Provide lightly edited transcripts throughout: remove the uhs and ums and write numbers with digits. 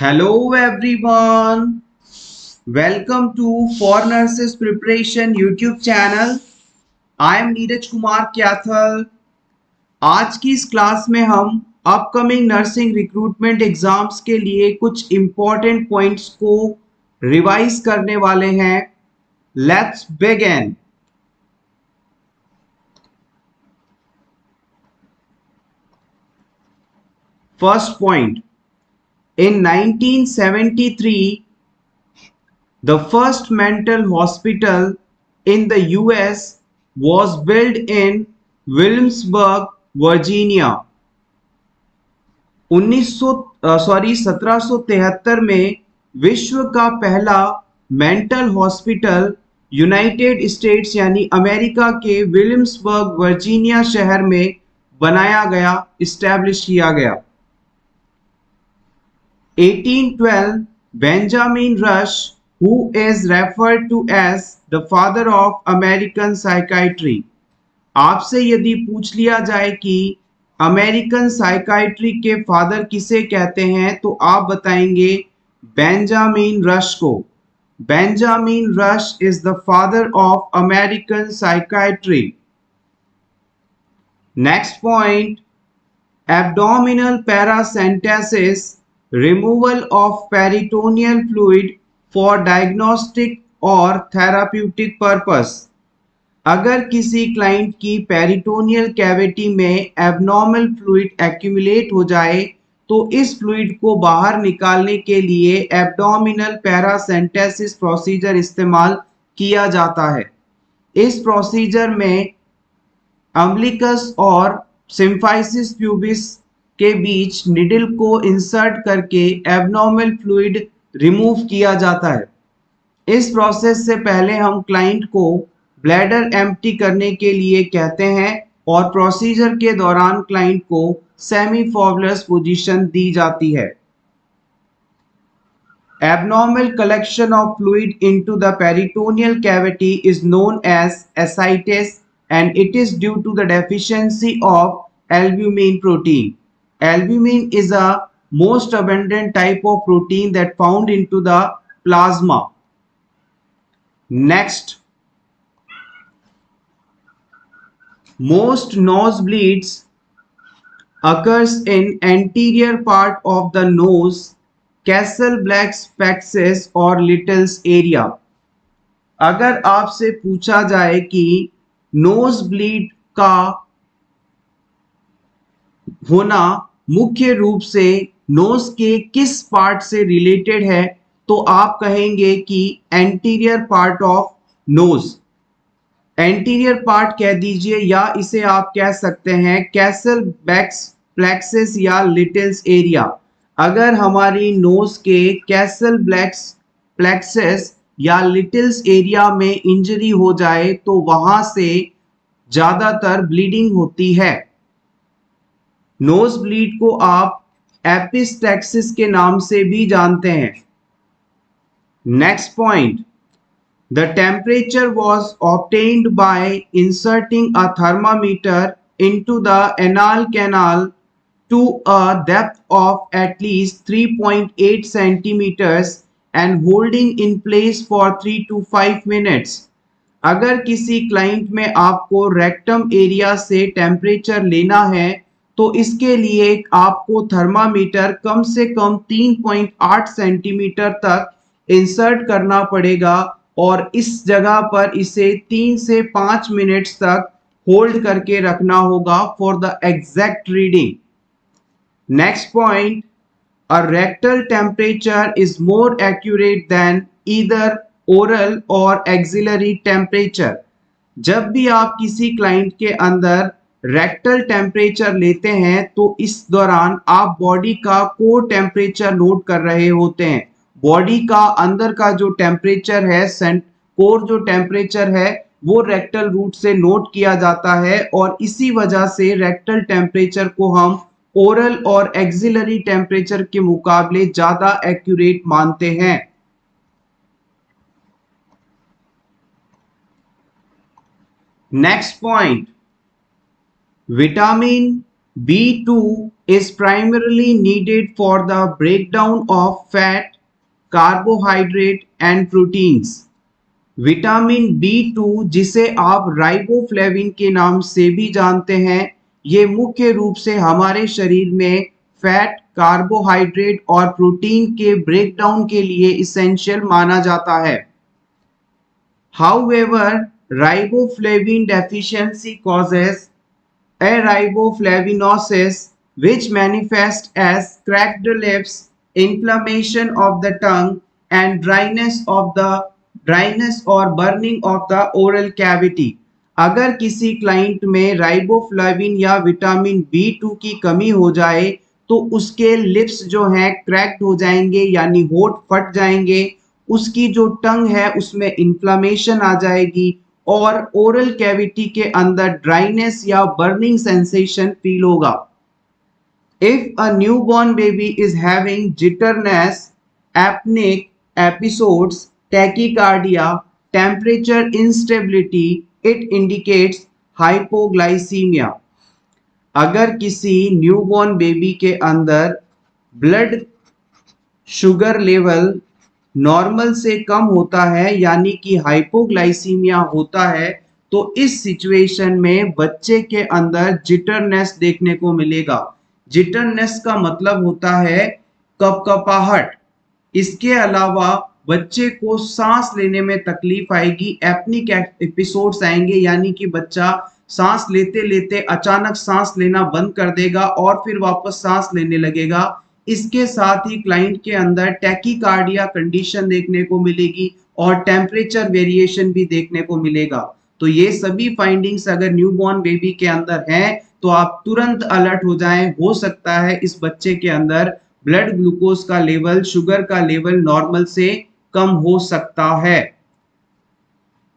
Hello everyone. Welcome to For Nurses Preparation YouTube channel. I am Neeraj Kumar क्याथल. आज की इस class में हम अपकमिंग नर्सिंग रिक्रूटमेंट एग्जाम्स के लिए कुछ इम्पोर्टेंट पॉइंट्स को रिवाइज करने वाले हैं. Let's begin. First point. In 1973, the first mental hospital in the US was built in Williamsburg, Virginia. 1773 में विश्व का पहला मेंटल हॉस्पिटल यूनाइटेड स्टेट्स यानी अमेरिका के विलियम्सबर्ग वर्जीनिया शहर में बनाया गया, इस्टेब्लिश किया गया. 1812, Benjamin Rush, who is referred to as the father of American psychiatry. आपसे यदि पूछ लिया जाए कि अमेरिकन साइकाइट्री के फादर किसे कहते हैं तो आप बताएंगे बेंजामिन रश को. Benjamin Rush is the father of American psychiatry. Next point. Abdominal paracentesis, removal of peritoneal fluid for diagnostic और therapeutic purpose. अगर किसी क्लाइंट की पेरिटोनियल कैविटी में एबनॉर्मल फ्लूइड एक्यूमुलेट हो जाए तो इस फ्लूइड को बाहर निकालने के लिए एब्डोमिनल पैरासेंटेसिस प्रोसीजर इस्तेमाल किया जाता है. इस प्रोसीजर में अम्बिलिकस और सिम्फाइसिस प्यूबिस के बीच निडल को इंसर्ट करके एबनॉर्मल फ्लूइड रिमूव किया जाता है. इस प्रोसेस से पहले हम क्लाइंट को ब्लैडर एम्प्टी करने के लिए कहते हैं और प्रोसीजर के दौरान क्लाइंट को सेमी फॉर्मुलस पोजीशन दी जाती है. Abnormal collection of fluid into the peritoneal cavity is known as ascites and it is due to the deficiency of albumin protein. Albumin is a most abundant type of protein that found into the plasma. Next, most nosebleeds occurs in anterior part of the nose, Castle-Black's plexus और Little's area. अगर आपसे पूछा जाए कि nose bleed का होना मुख्य रूप से नोज के किस पार्ट से रिलेटेड है तो आप कहेंगे कि anterior part of nose. Anterior part कह दीजिए या इसे आप कह सकते हैं कैसल बैक्स प्लेक्सिस या लिटिल्स एरिया. अगर हमारी नोज के कैसल ब्लैक्स प्लेक्सिस या लिटिल्स एरिया में इंजरी हो जाए तो वहां से ज्यादातर ब्लीडिंग होती है. नोज ब्लीड को आप एपिस्टैक्सिस के नाम से भी जानते हैं. Next point. The temperature was obtained by inserting a thermometer into the anal canal to a depth of at least 3.8 centimeters and holding in place for 3 to 5 minutes. अगर किसी क्लाइंट में आपको रेक्टम एरिया से temperature लेना है तो इसके लिए आपको थर्मामीटर कम से कम 3.8 सेंटीमीटर तक इंसर्ट करना पड़ेगा और इस जगह पर इसे 3 से 5 मिनट्स तक होल्ड करके रखना होगा for the exact reading. Next point, a rectal temperature is more accurate than either oral or axillary temperature. जब भी आप किसी क्लाइंट के अंदर रेक्टल टेम्परेचर लेते हैं तो इस दौरान आप बॉडी का कोर टेम्परेचर नोट कर रहे होते हैं. बॉडी का अंदर का जो टेम्परेचर है, कोर जो टेम्परेचर है वो रेक्टल रूट से नोट किया जाता है और इसी वजह से रेक्टल टेम्परेचर को हम ओरल और एक्सिलरी टेम्परेचर के मुकाबले ज्यादा एक्यूरेट मानते हैं. Next point. Vitamin B2 is primarily needed for the breakdown of fat, carbohydrate and proteins. Vitamin B2 जिसे आप राइबोफ्लेविन के नाम से भी जानते हैं, ये मुख्य रूप से हमारे शरीर में फैट, कार्बोहाइड्रेट और प्रोटीन के ब्रेकडाउन के लिए इसेंशियल माना जाता है. However, riboflavin deficiency causes ariboflavinosis, which manifests as cracked lips, inflammation of the tongue, and dryness or burning of the oral cavity. अगर किसी क्लाइंट में राइबोफ्लाविन या विटामिन B2 की कमी हो जाए तो उसके लिप्स जो हैं क्रैक्ड हो जाएंगे यानी होठ फट जाएंगे, उसकी जो टंग है उसमें इन्फ्लामेशन आ जाएगी और ओरल कैविटी के अंदर ड्राइनेस या बर्निंग सेंसेशन फील होगा. If a newborn baby is having jitterness, apneic episodes, tachycardia, temperature instability, it indicates hypoglycemia. अगर किसी न्यूबॉर्न बेबी के अंदर ब्लड शुगर लेवल नॉर्मल से कम होता है यानी कि हाइपोग्लाइसीमिया होता है, तो इस सिचुएशन में बच्चे के अंदर जिटरनेस देखने को मिलेगा. जिटरनेस का मतलब होता है कपकपाहट. इसके अलावा बच्चे को सांस लेने में तकलीफ आएगी, एपनिक एपिसोड्स आएंगे यानी कि बच्चा सांस लेते लेते अचानक सांस लेना बंद कर देगा और फिर वापस सांस लेने लगेगा. इसके साथ ही क्लाइंट के अंदर टैकीकार्डिया कंडीशन देखने को मिलेगी और टेम्परेचर वेरिएशन भी देखने को मिलेगा. तो ये सभी फाइंडिंग्स अगर न्यूबॉर्न बेबी के अंदर हैं तो आप तुरंत अलर्ट हो जाएं. हो सकता है इस बच्चे के अंदर ब्लड ग्लूकोज का लेवल, शुगर का लेवल नॉर्मल से कम हो सकता है.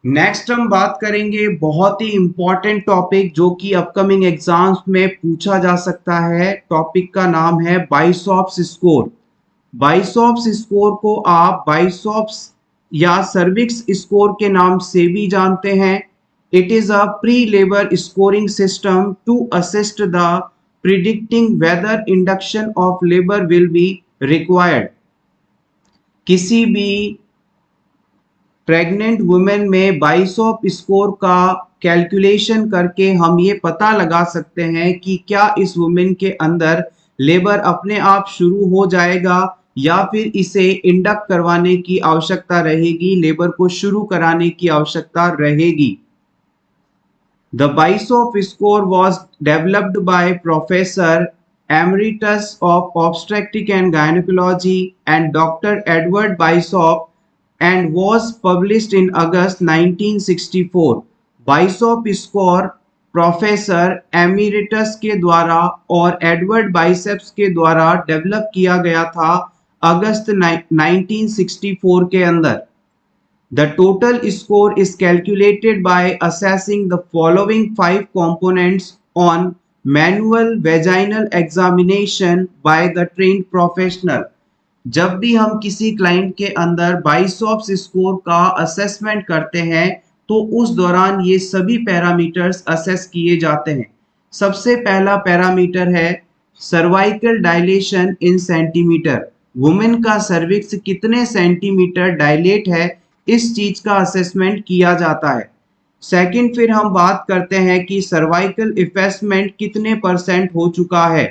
नेक्स्ट हम बात करेंगे बहुत ही इंपॉर्टेंट टॉपिक जो कि अपकमिंग एग्जाम्स में पूछा जा सकता है. टॉपिक का नाम है बाइसॉप्स स्कोर. बाइसॉप्स स्कोर को आप बाइसॉप्स या सर्विक्स स्कोर के नाम से भी जानते हैं. It is a pre labour scoring system to assist the predicting whether induction of labour will be required. किसी भी प्रेग्नेंट वुमेन में बाइसॉप स्कोर का कैलकुलेशन करके हम ये पता लगा सकते हैं कि क्या इस वुमेन के अंदर लेबर अपने आप शुरू हो जाएगा या फिर इसे इंडक्ट करवाने की आवश्यकता रहेगी, लेबर को शुरू कराने की आवश्यकता रहेगी. The Baisov score was developed by Professor Emeritus of Obstetrics and Gynecology and Dr. Edward Baisov and was published in August 1964. Bishop score professor emeritus के द्वारा और एडवर्ड बाइसेप्स के द्वारा डेवलप किया गया था अगस्त 1964 के अंदर. The total score is calculated by assessing the following 5 components on manual vaginal examination by the trained professional. जब भी हम किसी क्लाइंट के अंदर बाइसॉप्स स्कोर का असेसमेंट करते हैं तो उस दौरान ये सभी पैरामीटर्स असेस किए जाते हैं. सबसे पहला पैरामीटर है सर्वाइकल डायलेशन इन सेंटीमीटर. वुमेन का सर्विक्स कितने सेंटीमीटर डायलेट है, इस चीज का असेसमेंट किया जाता है. सेकंड, फिर हम बात करते हैं कि सर्वाइकल इफेसमेंट कितने % हो चुका है.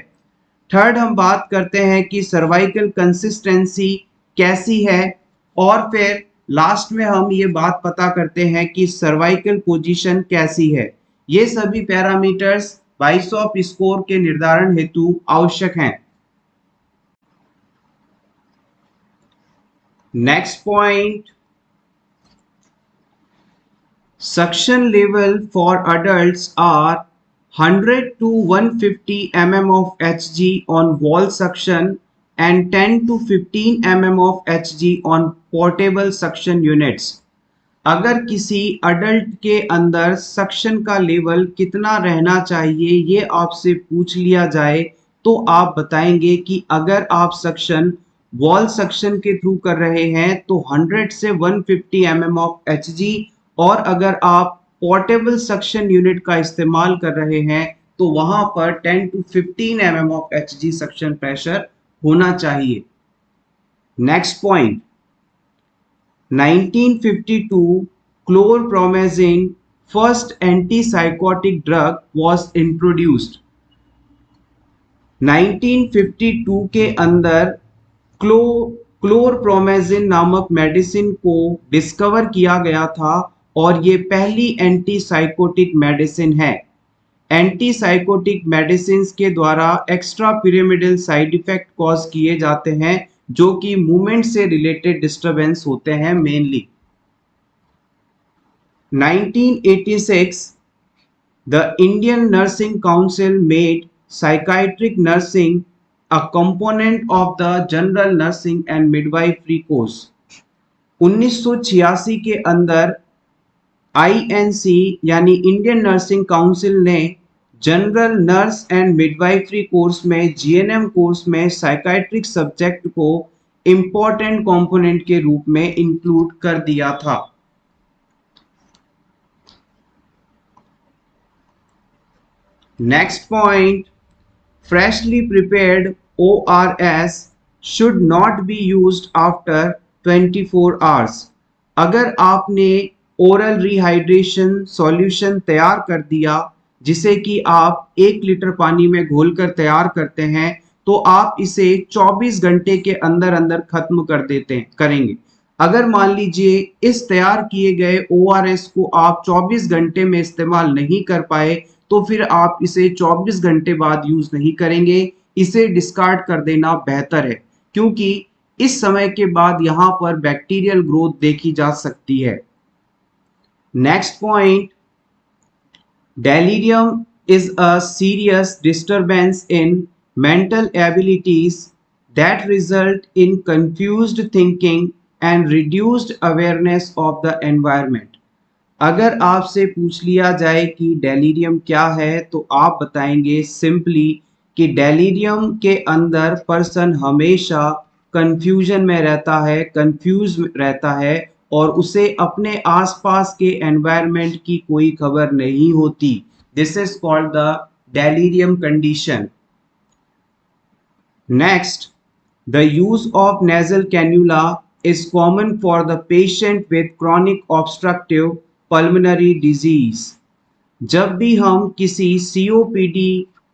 थर्ड, हम बात करते हैं कि सर्वाइकल कंसिस्टेंसी कैसी है और फिर लास्ट में हम ये बात पता करते हैं कि सर्वाइकल पोजीशन कैसी है. ये सभी पैरामीटर्स बाइसॉप स्कोर के निर्धारण हेतु आवश्यक हैं. Next point, suction level for adults are 100 to 150 mm of Hg on wall suction and 10 to 15 mm of Hg on portable suction units. अगर किसी अडल्ट के अंदर सक्शन का लेवल कितना रहना चाहिए ये आपसे पूछ लिया जाए तो आप बताएंगे कि अगर आप सक्शन वॉल सक्शन के थ्रू कर रहे हैं तो 100 से 150 mm ऑफ Hg और अगर आप पोर्टेबल सक्शन यूनिट का इस्तेमाल कर रहे हैं तो वहां पर 10 to 15 mm of Hg suction pressure होना चाहिए। Next point, 1952 chlorpromazine first antipsychotic drug was introduced। 1952 के अंदर क्लोरप्रोमेजिन नामक मेडिसिन को डिस्कवर किया गया था और ये पहली एंटीसाइकोटिक मेडिसिन है। एंटीसाइकोटिक मेडिसिन के द्वारा extra pyramidal side effect cause किए जाते हैं जो कि मूवमेंट से रिलेटेड डिस्टरबेंस होते हैं mainly. 1986 the Indian Nursing Council made psychiatric nursing a component of the general nursing and midwifery course। 1986 के अंदर INC यानी इंडियन नर्सिंग काउंसिल ने general nurse and midwifery course में GNM कोर्स में psychiatric subject को important component के रूप में इंक्लूड कर दिया था। Next point, freshly prepared ORS should not be used after 24 hours। अगर आपने ओरल रिहाइड्रेशन सॉल्यूशन तैयार कर दिया जिसे कि आप 1 लीटर पानी में घोलकर तैयार करते हैं तो आप इसे 24 घंटे के अंदर अंदर खत्म करेंगे। अगर मान लीजिए इस तैयार किए गए ORS को आप 24 घंटे में इस्तेमाल नहीं कर पाए तो फिर आप इसे 24 घंटे बाद यूज नहीं करेंगे, इसे डिस्कार्ड कर देना बेहतर है क्योंकि इस समय के बाद यहां पर बैक्टीरियल ग्रोथ देखी जा सकती है। Next point, delirium is a serious disturbance in mental abilities that result in confused thinking and reduced awareness of the environment. अगर आपसे पूछ लिया जाए कि डेलीरियम क्या है तो आप बताएंगे सिंपली कि डेलीरियम के अंदर पर्सन हमेशा कंफ्यूजन में रहता है, कंफ्यूज रहता है और उसे अपने आसपास के एनवायरनमेंट की कोई खबर नहीं होती। This is called the delirium condition. Next, the use of nasal cannula is common for the patient with chronic obstructive pulmonary disease। जब भी हम किसी COPD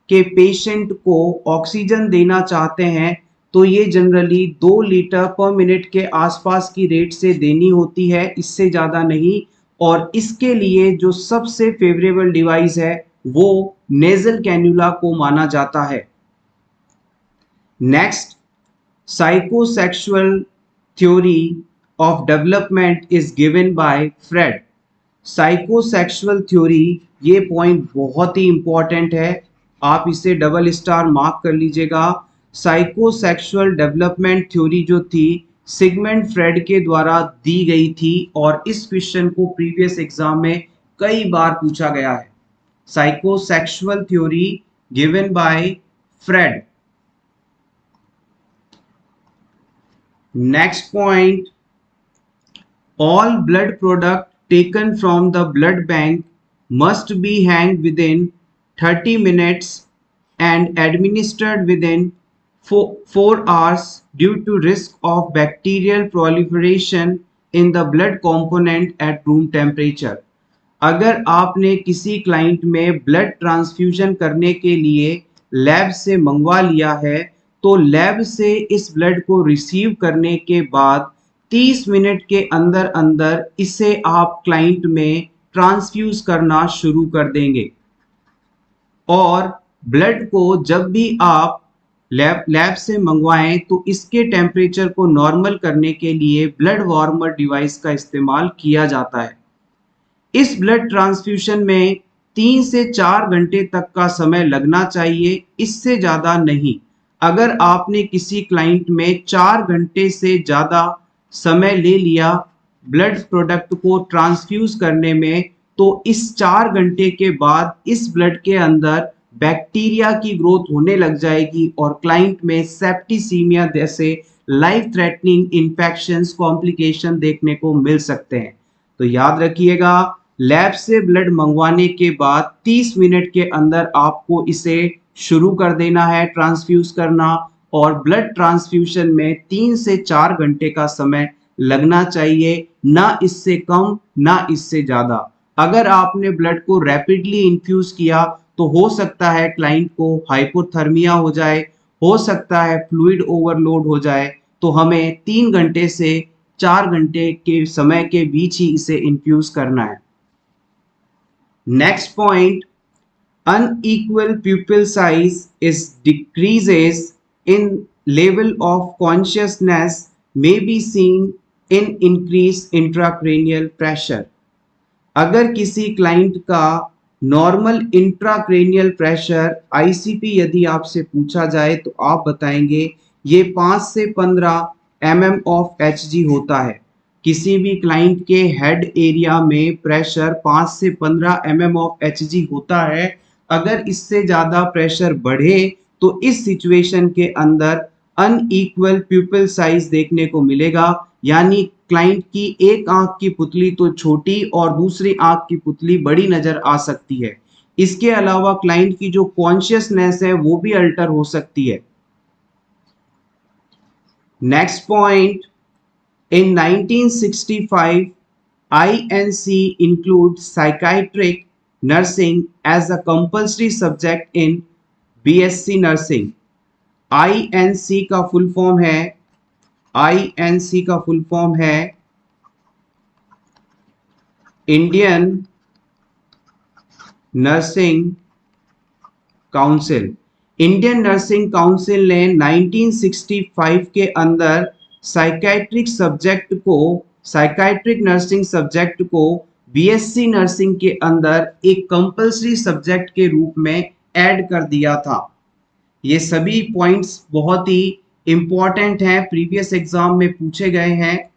के पेशेंट को ऑक्सीजन देना चाहते हैं तो ये जनरली 2 लीटर पर मिनट के आसपास की रेट से देनी होती है, इससे ज़्यादा नहीं। और इसके लिए जो सबसे फेवरेबल डिवाइस है वो नेजल कैन्यूला को माना जाता है। Next, psychosexual theory of development is given by Freud। Psychosexual theory, ये पॉइंट बहुत ही इंपॉर्टेंट है, आप इसे डबल स्टार मार्क कर लीजिएगा। साइकोसेक्सुअल डेवलपमेंट थ्योरी जो थी सिगमंड फ्रेड के द्वारा दी गई थी और इस क्वेश्चन को प्रीवियस एग्जाम में कई बार पूछा गया है। Psychosexual theory given by Freud. Next point, all blood product taken from the blood bank must be hanged within 30 minutes and administered within 4 hours due to risk of bacterial proliferation in the blood component at room temperature। अगर आपने किसी client में blood transfusion करने के लिए lab से मंगवा लिया है तो लैब से इस ब्लड को रिसीव करने के बाद 30 मिनट के अंदर अंदर इसे आप क्लाइंट में ट्रांसफ्यूज करना शुरू कर देंगे। और ब्लड को जब भी आप लैब से मंगवाएं तो इसके टेम्परेचर को नॉर्मल करने के लिए ब्लड वार्मर डिवाइस का इस्तेमाल किया जाता है। इस ब्लड ट्रांसफ्यूजन में 3 से 4 घंटे तक का समय लगना चाहिए, इससे ज़्यादा नहीं। अगर आपने किसी क्लाइंट में 4 घंटे से ज़्यादा समय ले लिया ब्लड प्रोडक्ट को ट्रांसफ्यूज करने में तो इस 4 घंटे के बाद इस ब्लड के अंदर बैक्टीरिया की ग्रोथ होने लग जाएगी और क्लाइंट में सेप्टिसीमिया जैसे लाइफ थ्रेटनिंग इन्फेक्शंस कॉम्प्लिकेशन देखने को मिल सकते हैं। तो याद रखिएगा, लैब से ब्लड मंगवाने के बाद 30 मिनट के अंदर आपको इसे शुरू कर देना है ट्रांसफ्यूज करना, और ब्लड ट्रांसफ्यूशन में 3 से 4 घंटे का समय लगना चाहिए, ना इससे कम ना इससे ज़्यादा। अगर आपने ब्लड को रैपिडली इन्फ्यूज किया तो हो सकता है क्लाइंट को हाइपोथर्मिया हो जाए, हो सकता है फ्लूइड ओवरलोड हो जाए, तो हमें 3 घंटे से 4 घंटे के समय के बीच ही इसे इन्फ्यूज करना है। Next point, unequal pupil size is decreases in level of consciousness may be seen in increased intracranial pressure। अगर किसी क्लाइंट का नॉर्मल इंट्राक्रेनियल प्रेशर आईसीपी यदि आपसे पूछा जाए तो आप बताएंगे ये 5 से 15 mm ऑफ एचजी होता है। किसी भी क्लाइंट के हेड एरिया में प्रेशर 5 से 15 mm ऑफ एचजी होता है। अगर इससे ज़्यादा प्रेशर बढ़े तो इस सिचुएशन के अंदर अनइक्वल प्यूपिल साइज देखने को मिलेगा, यानी क्लाइंट की एक आंख की पुतली तो छोटी और दूसरी आंख की पुतली बड़ी नजर आ सकती है। इसके अलावा क्लाइंट की जो कॉन्शियसनेस है वो भी अल्टर हो सकती है। Next point, in 1965 INC include psychiatric nursing as a compulsory subject in BSc nursing। INC का फुल फॉर्म है, INC का फुल फॉर्म है Indian nursing council. Indian nursing council ने 1965 के अंदर साइकाइट्रिक नर्सिंग सब्जेक्ट को बीएससी नर्सिंग के अंदर एक कंपल्सरी सब्जेक्ट के रूप में ऐड कर दिया था। ये सभी पॉइंट्स बहुत ही इंपॉर्टेंट हैं, प्रीवियस एग्जाम में पूछे गए हैं।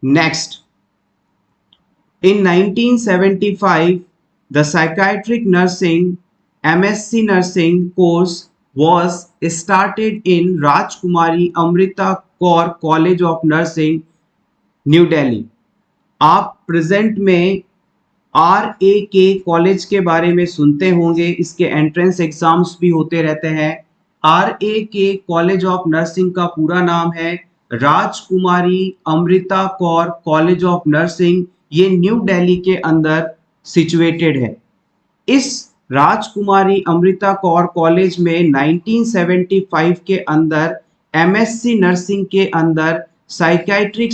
Next, in 1975 the psychiatric nursing MSc nursing course was started in Rajkumari Amrita Kaur College of Nursing, new Delhi. आप प्रेजेंट में RAK कॉलेज के बारे में सुनते होंगे, इसके एंट्रेंस एग्जाम्स भी होते रहते हैं। RAK कॉलेज ऑफ नर्सिंग का पूरा नाम है राजकुमारी Amrita Kaur college of nursing. ये न्यू दिल्ली के अंदर सिचुएटेड है। इस राजकुमारी अमृता कौर कॉलेज में 1975 के अंदर MSc नर्सिंग के अंदर साइकाइट्रिक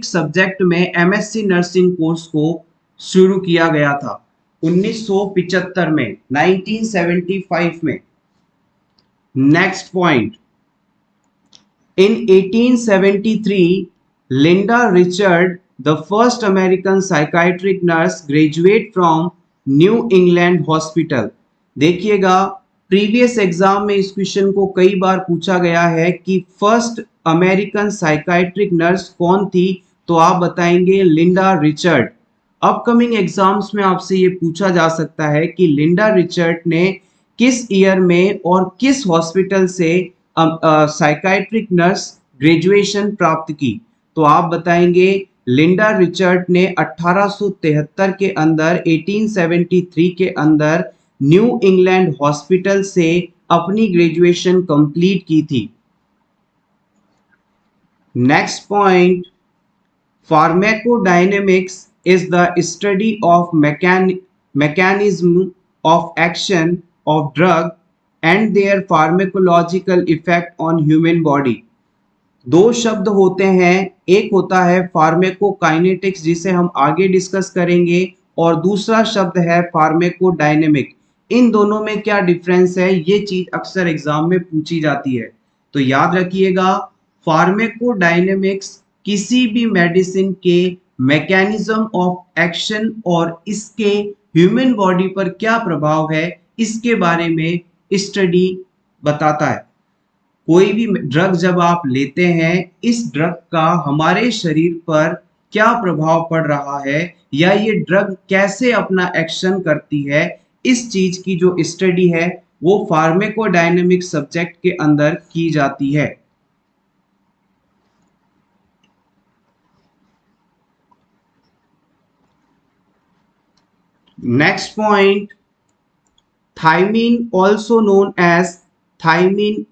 सब्जेक्ट में MSc नर्सिंग कोर्स को शुरू किया गया था 1975 में, 1975 में। Next point, in 1873 Linda Richard, the first American psychiatric nurse, graduate from New England Hospital। देखिएगा, प्रीवियस एग्जाम में इस क्वेश्चन को कई बार पूछा गया है कि फर्स्ट अमेरिकन साइकाइट्रिक नर्स कौन थी, तो आप बताएंगे लिंडा रिचर्ड। अपकमिंग एग्जाम्स में आपसे ये पूछा जा सकता है कि लिंडा रिचर्ड ने किस ईयर में और किस हॉस्पिटल से साइकाइट्रिक नर्स ग्रेजुएशन प्राप्त की, तो आप बताएंगे लिंडा रिचर्ड ने 1873 के अंदर 1873 के अंदर न्यू इंग्लैंड हॉस्पिटल से अपनी ग्रेजुएशन कंप्लीट की थी। Next point, pharmacodynamics is the study of mechanism of action of drug and their pharmacological effect on human body. दो शब्द होते हैं, एक होता है फार्माकोकाइनेटिक्स जिसे हम आगे डिस्कस करेंगे, और दूसरा शब्द है फार्माकोडायनेमिक। इन दोनों में क्या डिफरेंस है, ये चीज अक्सर एग्जाम में पूछी जाती है, तो याद रखिएगा फार्माकोडायनेमिक्स किसी भी मेडिसिन के मैकेनिज्म ऑफ एक्शन और इसके ह्यूमन बॉडी पर क्या प्रभाव है इसके बारे में स्टडी बताता है। कोई भी ड्रग जब आप लेते हैं, इस ड्रग का हमारे शरीर पर क्या प्रभाव पड़ रहा है या ये ड्रग कैसे अपना एक्शन करती है, इस चीज की जो स्टडी है वो फार्माकोडायनेमिक सब्जेक्ट के अंदर की जाती है। Next point, thiamine also known as thiamine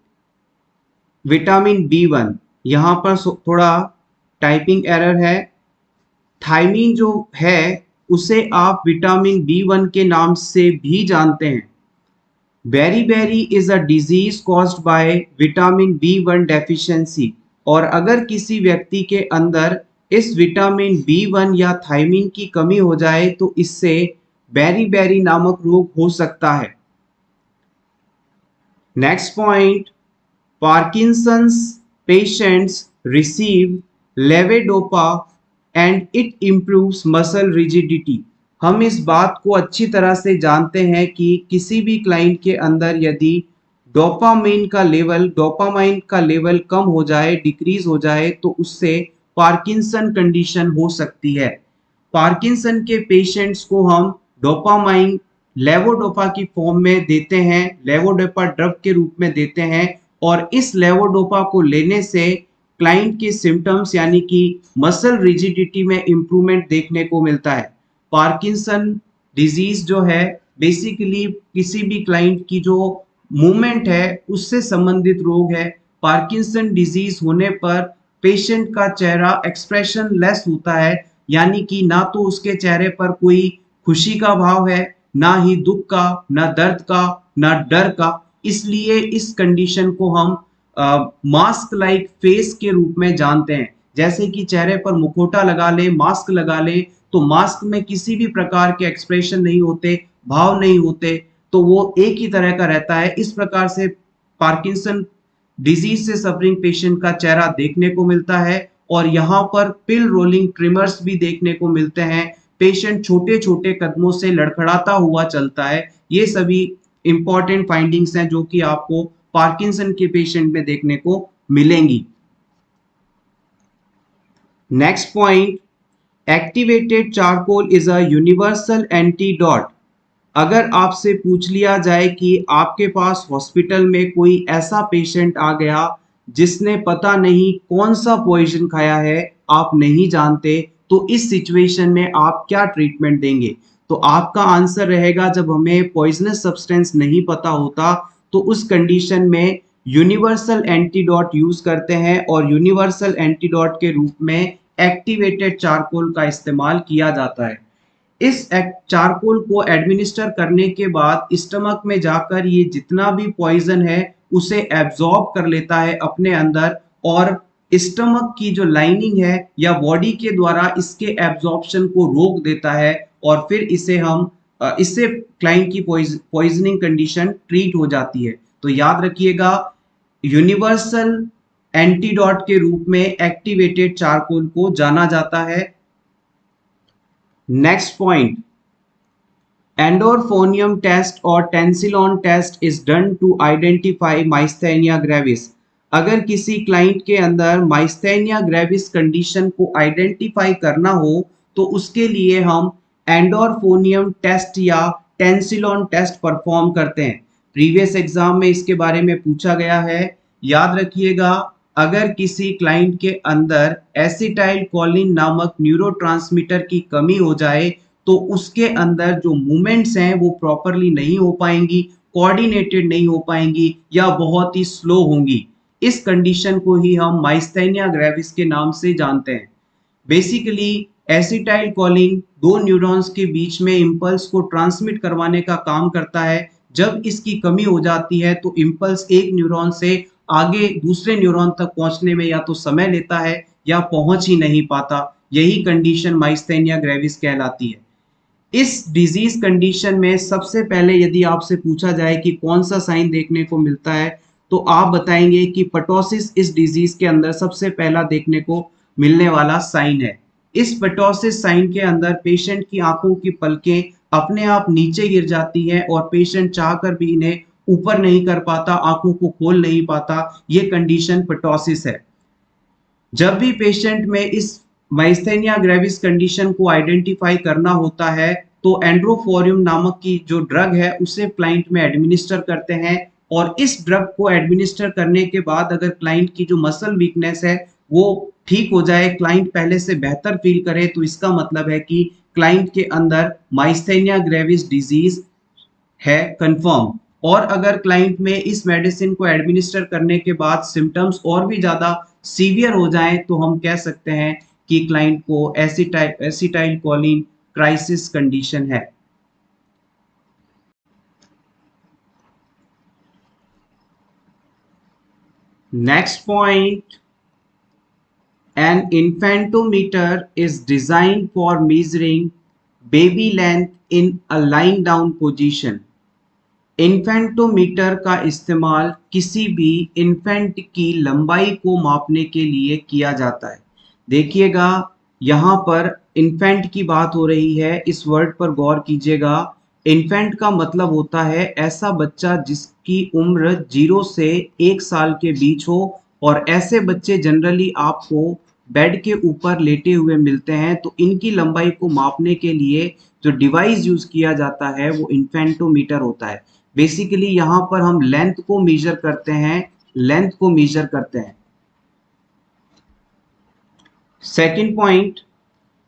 vitamin B1। यहां पर थोड़ा टाइपिंग एरर है। थायमीन जो है उसे आप विटामिन B1 के नाम से भी जानते हैं। Beriberi is a disease caused by vitamin B1 deficiency. और अगर किसी व्यक्ति के अंदर इस विटामिन B1 या थायमीन की कमी हो जाए तो इससे बेरीबेरी नामक रोग हो सकता है। Next point, Parkinson's patients receive levodopa and it improves muscle rigidity. हम इस बात को अच्छी तरह से जानते हैं कि किसी भी क्लाइंट के अंदर यदि डोपामाइन का लेवल कम हो जाए, डिक्रीज हो जाए, तो उससे पार्किंसन कंडीशन हो सकती है। पार्किंसन के पेशेंट्स को हम डोपामाइन लेवोडोपा की फॉर्म में देते हैं, लेवोडोपा ड्रग के रूप में देते हैं, और इस लेवोडोपा को लेने से क्लाइंट के सिम्टम्स यानी कि मसल रिजिडिटी में इंप्रूवमेंट देखने को मिलता है। पार्किंसन डिजीज जो है बेसिकली किसी भी क्लाइंट की जो मूवमेंट है उससे संबंधित रोग है। पार्किंसन डिजीज होने पर पेशेंट का चेहरा एक्सप्रेशन लेस होता है, यानी कि ना तो उसके चेहरे पर कोई खुशी का भाव है, ना ही दुख का, ना दर्द का, ना डर का। इसलिए इस कंडीशन को हम मास्क लाइक फेस के रूप में जानते हैं। जैसे कि चेहरे पर मुखौटा लगा ले, मास्क लगा ले, तो मास्क में किसी भी प्रकार के एक्सप्रेशन नहीं होते, भाव नहीं होते, तो वो एक ही तरह का रहता है। इस प्रकार से पार्किंसन डिजीज से सफरिंग पेशेंट का चेहरा देखने को मिलता है। और यहाँ पर पिल रोलिंग ट्रिमर्स भी देखने को मिलते हैं। पेशेंट छोटे छोटे कदमों से लड़खड़ाता हुआ चलता है। ये सभी इंपॉर्टेंट फाइंडिंग्स हैं जो कि आपको पार्किंसन के पेशेंट में देखने को मिलेंगी। Next point, activated charcoal is a universal antidote. अगर आपसे पूछ लिया जाए कि आपके पास हॉस्पिटल में कोई ऐसा पेशेंट आ गया जिसने पता नहीं कौन सा पॉइजन खाया है, आप नहीं जानते, तो इस सिचुएशन में आप क्या ट्रीटमेंट देंगे? तो आपका आंसर रहेगा, जब हमें पॉइजनस सब्सटेंस नहीं पता होता तो उस कंडीशन में यूनिवर्सल एंटीडोट यूज करते हैं, और यूनिवर्सल एंटीडोट के रूप में एक्टिवेटेड चारकोल का इस्तेमाल किया जाता है। इस चारकोल को एडमिनिस्टर करने के बाद स्टमक में जाकर ये जितना भी पॉइजन है उसे एब्जॉर्ब कर लेता है अपने अंदर, और स्टमक की जो लाइनिंग है या बॉडी के द्वारा इसके एब्जॉर्प्शन को रोक देता है, और फिर इससे क्लाइंट की पॉइजनिंग कंडीशन ट्रीट हो जाती है। तो याद रखिएगा, यूनिवर्सल एंटीडोट के रूप में एक्टिवेटेड चारकोल को जाना जाता है। नेक्स्ट पॉइंट, एंडोरफोनियम टेस्ट और Tensilon test is done to identify myasthenia gravis. अगर किसी क्लाइंट के अंदर माइस्थेनिया ग्रेविस कंडीशन को आइडेंटिफाई करना हो तो उसके लिए हम एंडोरफोनियम टेस्ट या टेंसिलॉन टेस्ट परफॉर्म करते हैं। प्रीवियस एग्जाम में इसके बारे में पूछा गया है। याद रखिएगा, अगर किसी क्लाइंट के अंदर एसिटाइल कोलिन नामक न्यूरोट्रांसमीटर की कमी हो जाए तो उसके अंदर जो मूवमेंट्स हैं वो प्रॉपरली नहीं हो पाएंगी, कोऑर्डिनेटेड नहीं हो पाएंगी, या बहुत ही स्लो होंगी। इस कंडीशन को ही हम माइस्थेनिया ग्रेविस के नाम से जानते हैं। बेसिकली एसिटाइल कोलिन दो न्यूरॉन्स के बीच में इंपल्स को ट्रांसमिट करवाने का काम करता है। जब इसकी कमी हो जाती है तो इंपल्स एक न्यूरॉन से आगे दूसरे न्यूरॉन तक पहुंचने में या तो समय लेता है या पहुंच ही नहीं पाता। यही कंडीशन माइस्थेनिया ग्रेविस कहलाती है। इस डिजीज कंडीशन में सबसे पहले यदि आपसे पूछा जाए कि कौन सा साइन देखने को मिलता है, तो आप बताएंगे कि पटोसिस इस डिजीज के अंदर सबसे पहला देखने को मिलने वाला साइन है। इस पटोसिस साइन के अंदर पेशेंट की आंखों की पलकें अपने आप नीचे गिर जाती हैं और पेशेंट चाहकर भी इन्हें ऊपर नहीं कर पाता, आंखों को खोल नहीं पाता। ये कंडीशन पटोसिस है। जब भी पेशेंट में इस माइस्थेनिया ग्रेविस कंडीशन को आइडेंटिफाई करना होता है तो एंड्रोफोरियम नामक की जो ड्रग है उसे क्लाइंट में एडमिनिस्टर करते हैं, और इस ड्रग को एडमिनिस्टर करने के बाद अगर क्लाइंट की जो मसल वीकनेस है वो ठीक हो जाए, क्लाइंट पहले से बेहतर फील करे, तो इसका मतलब है कि क्लाइंट के अंदर माइस्थेनिया ग्रेविस डिजीज है कंफर्म। और अगर क्लाइंट में इस मेडिसिन को एडमिनिस्टर करने के बाद सिम्टम्स और भी ज़्यादा सीवियर हो जाएं तो हम कह सकते हैं कि क्लाइंट को एसिटाइल कोलिन क्राइसिस कंडीशन है। Next point, an infantometer is designed for measuring baby length in a lying down position। Infantometer का इस्तेमाल किसी भी इन्फेंट की लंबाई को मापने के लिए किया जाता है। देखिएगा यहाँ पर इन्फेंट की बात हो रही है, इस वर्ड पर गौर कीजिएगा। इन्फेंट का मतलब होता है ऐसा बच्चा जिसकी उम्र 0 से 1 साल के बीच हो, और ऐसे बच्चे जनरली आपको बेड के ऊपर लेटे हुए मिलते हैं। तो इनकी लंबाई को मापने के लिए जो डिवाइस यूज किया जाता है वो इन्फेंटोमीटर होता है। बेसिकली यहाँ पर हम लेंथ को मेजर करते हैं, लेंथ को मेजर करते हैं। Second point,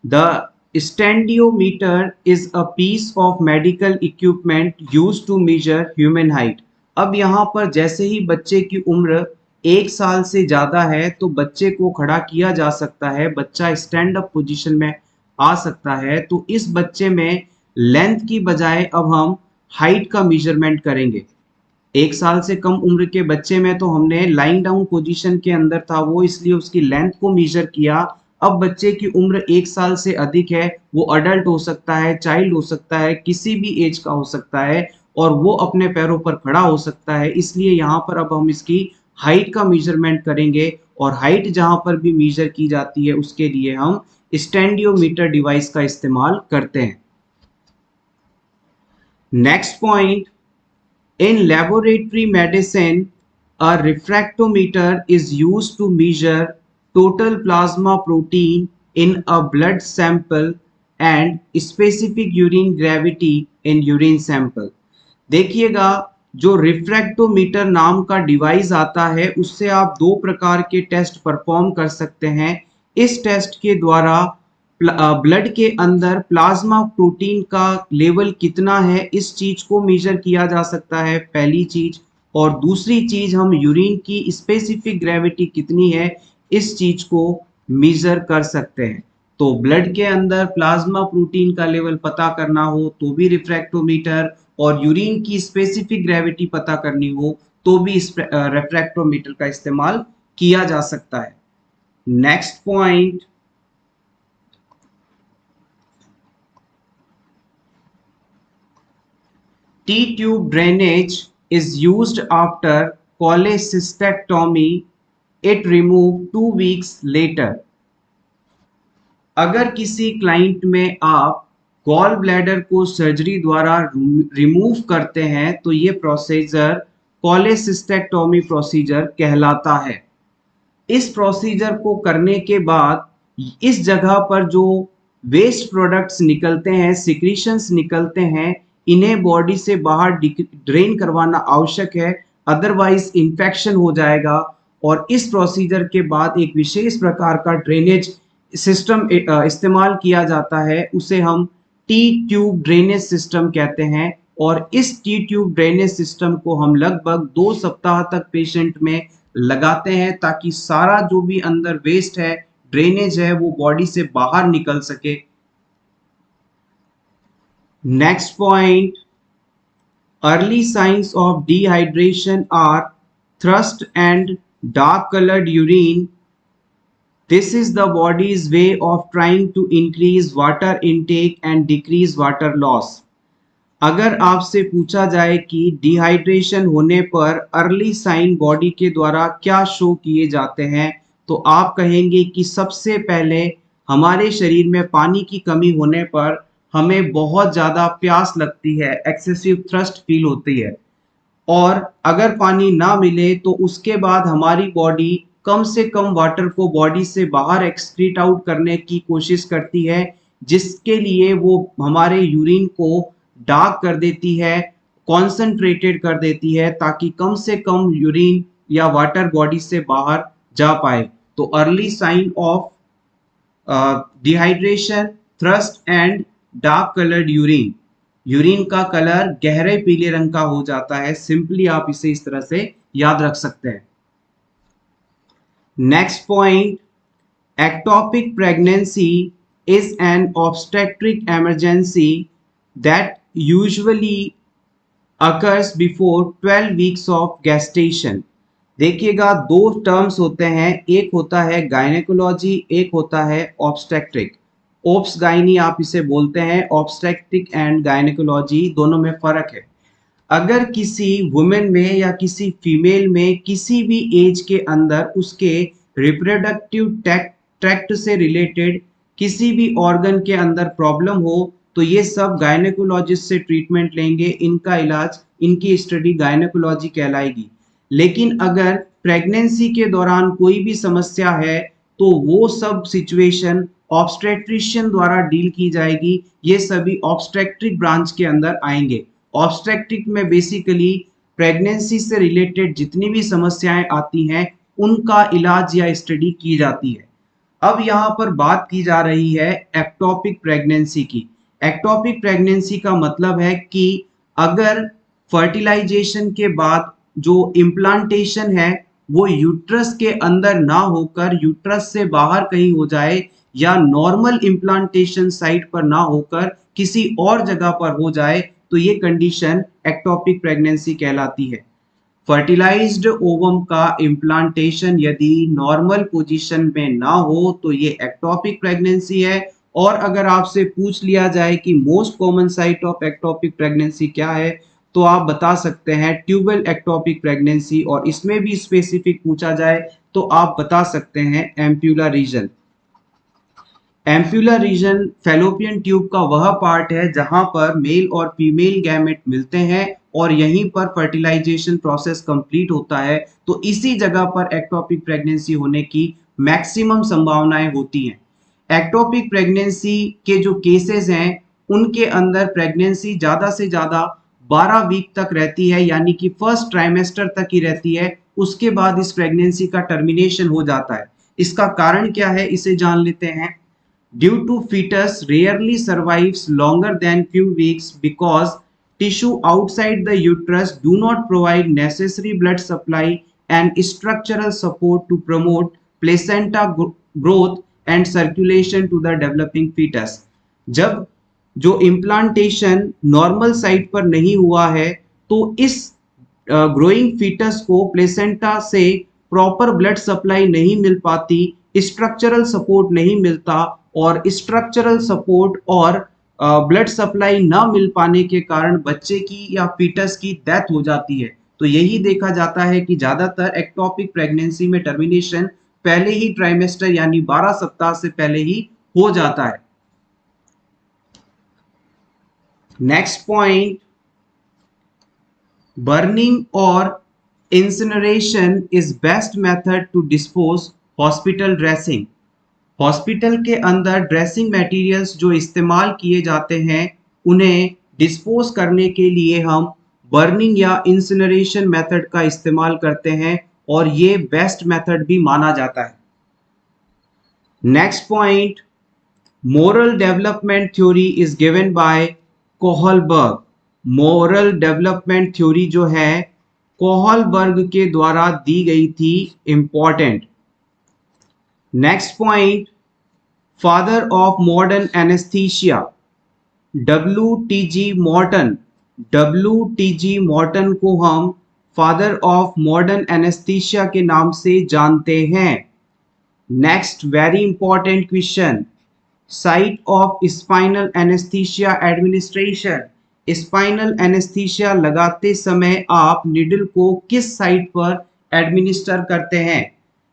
the stadiometer is a piece of medical equipment used to measure human height. अब यहाँ पर जैसे ही बच्चे की उम्र 1 साल से ज्यादा है तो बच्चे को खड़ा किया जा सकता है, बच्चा स्टैंड अप पोजीशन में आ सकता है। तो इस बच्चे में लेंथ की बजाय अब हम हाइट का मेजरमेंट करेंगे। 1 साल से कम उम्र के बच्चे में तो हमने लाइंग डाउन पोजीशन के अंदर था वो, इसलिए उसकी लेंथ को मेजर किया। अब बच्चे की उम्र 1 साल से अधिक है, वो अडल्ट हो सकता है, चाइल्ड हो सकता है, किसी भी एज का हो सकता है, और वो अपने पैरों पर खड़ा हो सकता है। इसलिए यहाँ पर अब हम इसकी हाइट का मेजरमेंट करेंगे, और हाइट जहाँ पर भी मेजर की जाती है उसके लिए हम स्टैंडियोमीटर डिवाइस का इस्तेमाल करते हैं। Next point, in laboratory medicine, a refractometer is used to measure total plasma protein in a blood sample and specific urine gravity in urine sample। देखिएगा जो रिफ्रैक्टोमीटर नाम का डिवाइस आता है उससे आप 2 प्रकार के टेस्ट परफॉर्म कर सकते हैं। इस टेस्ट के द्वारा ब्लड के अंदर प्लाज्मा प्रोटीन का लेवल कितना है इस चीज को मेजर किया जा सकता है, पहली चीज। और दूसरी चीज, हम यूरिन की स्पेसिफिक ग्रेविटी कितनी है इस चीज को मेजर कर सकते हैं। तो ब्लड के अंदर प्लाज्मा प्रोटीन का लेवल पता करना हो तो भी रिफ्रैक्टोमीटर, और यूरिन की स्पेसिफिक ग्रेविटी पता करनी हो तो भी इस रिफ्रैक्टोमीटर का इस्तेमाल किया जा सकता है। Next point, T-tube drainage is used after cholecystectomy. It removed 2 weeks later। अगर किसी क्लाइंट में आप गॉल ब्लैडर को सर्जरी द्वारा रिमूव करते हैं तो ये प्रोसीजर कोलेसिस्टेक्टोमी प्रोसीजर कहलाता है। इस प्रोसीजर को करने के बाद इस जगह पर जो वेस्ट प्रोडक्ट्स निकलते हैं, सिक्रीशंस निकलते हैं, इन्हें बॉडी से बाहर ड्रेन करवाना आवश्यक है, अदरवाइज इन्फेक्शन हो जाएगा। और इस प्रोसीजर के बाद एक विशेष प्रकार का ड्रेनेज सिस्टम इस्तेमाल किया जाता है, उसे हम टी ट्यूब ड्रेनेज सिस्टम कहते हैं। और इस टी ट्यूब ड्रेनेज सिस्टम को हम लगभग 2 सप्ताह तक पेशेंट में लगाते हैं ताकि सारा जो भी अंदर वेस्ट है, ड्रेनेज है, वो बॉडी से बाहर निकल सके। Next point, early signs of dehydration are thirst and dark coloured urine. This is the body's way of trying to increase water intake and decrease water loss. अगर आपसे पूछा जाए कि डिहाइड्रेशन होने पर अर्ली साइन बॉडी के द्वारा क्या शो किए जाते हैं, तो आप कहेंगे कि सबसे पहले हमारे शरीर में पानी की कमी होने पर हमें बहुत ज़्यादा प्यास लगती है, एक्सेसिव थ्रस्ट फील होती है। और अगर पानी ना मिले तो उसके बाद हमारी बॉडी कम से कम वाटर को बॉडी से बाहर एक्सक्रीट आउट करने की कोशिश करती है, जिसके लिए वो हमारे यूरिन को डार्क कर देती है, कॉन्सेंट्रेटेड कर देती है, ताकि कम से कम यूरिन या वाटर बॉडी से बाहर जा पाए। तो early sign of dehydration, thirst and dark coloured urine, urine का कलर गहरे पीले रंग का हो जाता है। सिंपली आप इसे इस तरह से याद रख सकते हैं। Next point, ectopic pregnancy is an obstetric emergency that usually occurs before 12 weeks of gestation। देखिएगा, दो टर्म्स होते हैं, एक होता है गायनेकोलॉजी, एक होता है ऑब्स्टेट्रिक। ओप्स गायनी आप इसे बोलते हैं, ऑब्स्टेट्रिक एंड गायनेकोलॉजी दोनों में फर्क है। अगर किसी वुमेन में या किसी फीमेल में किसी भी एज के अंदर उसके रिप्रोडक्टिव ट्रैक्ट से रिलेटेड किसी भी ऑर्गन के अंदर प्रॉब्लम हो तो ये सब गायनेकोलॉजिस्ट से ट्रीटमेंट लेंगे, इनका इलाज, इनकी स्टडी गायनेकोलॉजी कहलाएगी। लेकिन अगर प्रेगनेंसी के दौरान कोई भी समस्या है तो वो सब सिचुएशन ऑब्स्टेट्रिशियन द्वारा डील की जाएगी। ये सभी ऑब्स्टेट्रिक ब्रांच के अंदर आएंगे। ऑब्स्टेट्रिक में बेसिकली प्रेगनेंसी से रिलेटेड जितनी भी समस्याएं आती हैं उनका इलाज या स्टडी की जाती है। अब यहाँ पर बात की जा रही है एक्टोपिक प्रेगनेंसी की। एक्टोपिक प्रेगनेंसी का मतलब है कि अगर फर्टिलाइजेशन के बाद जो इम्प्लांटेशन है वो यूट्रस के अंदर ना होकर यूट्रस से बाहर कहीं हो जाए या नॉर्मल इम्प्लांटेशन साइट पर ना होकर किसी और जगह पर हो जाए तो ये कंडीशन एक्टोपिक प्रेगनेंसी कहलाती है। फर्टिलाइज्ड ओवम का इम्प्लांटेशन यदि नॉर्मल पोजीशन में ना हो तो ये एक्टोपिक प्रेगनेंसी है। और अगर आपसे पूछ लिया जाए कि most common site of ectopic pregnancy क्या है तो आप बता सकते हैं ट्यूबल एक्टोपिक प्रेगनेंसी, और इसमें भी स्पेसिफिक पूछा जाए तो आप बता सकते हैं ampulla region. Ampulla region fallopian tube का वह पार्ट है जहां पर मेल और फीमेल गैमेट मिलते हैं और यहीं पर फर्टिलाइजेशन प्रोसेस कंप्लीट होता है। तो इसी जगह पर एक्टोपिक प्रेगनेंसी होने की मैक्सिमम संभावनाएं होती हैं। एक्टोपिक प्रेगनेंसी के जो केसेस हैं उनके अंदर प्रेगनेंसी ज़्यादा से ज़्यादा 12 वीक तक रहती है, यानी कि फर्स्ट ट्राइमेस्टर तक ही रहती है। उसके बाद इस प्रेगनेंसी का टर्मिनेशन हो जाता है। इसका कारण क्या है इसे जान लेते हैं। Due to fetus rarely survives longer than few weeks because tissue outside the uterus do not provide necessary blood supply and structural support to promote placenta growth and circulation to the developing fetus। जब जो implantation normal site पर नहीं हुआ है तो इस growing foetus को placenta से प्रॉपर ब्लड सप्लाई नहीं मिल पाती, स्ट्रक्चरल सपोर्ट नहीं मिलता, और स्ट्रक्चरल सपोर्ट और ब्लड सप्लाई ना मिल पाने के कारण बच्चे की या फीटस की डेथ हो जाती है। तो यही देखा जाता है कि ज्यादातर एक्टोपिक प्रेगनेंसी में टर्मिनेशन पहले ही ट्राइमेस्टर यानी 12 सप्ताह से पहले ही हो जाता है। नेक्स्ट पॉइंट, बर्निंग और incineration is best method to dispose hospital dressing. Hospital के अंदर ड्रेसिंग मटेरियल्स जो इस्तेमाल किए जाते हैं उन्हें डिस्पोज करने के लिए हम बर्निंग या इंसिनरेशन मेथड का इस्तेमाल करते हैं और ये बेस्ट मेथड भी माना जाता है। Next point, moral development theory is given by Kohlberg. Moral development theory जो है कोहलबर्ग के द्वारा दी गई थी, important. Next point, father of modern anaesthesia WTG Morton. WTG Morton को हम फादर ऑफ मॉडर्न एनेस्थीसिया के नाम से जानते हैं। Next very important question, site of spinal anaesthesia administration. Spinal anaesthesia लगाते समय आप निडल को किस साइट पर एडमिनिस्टर करते हैं?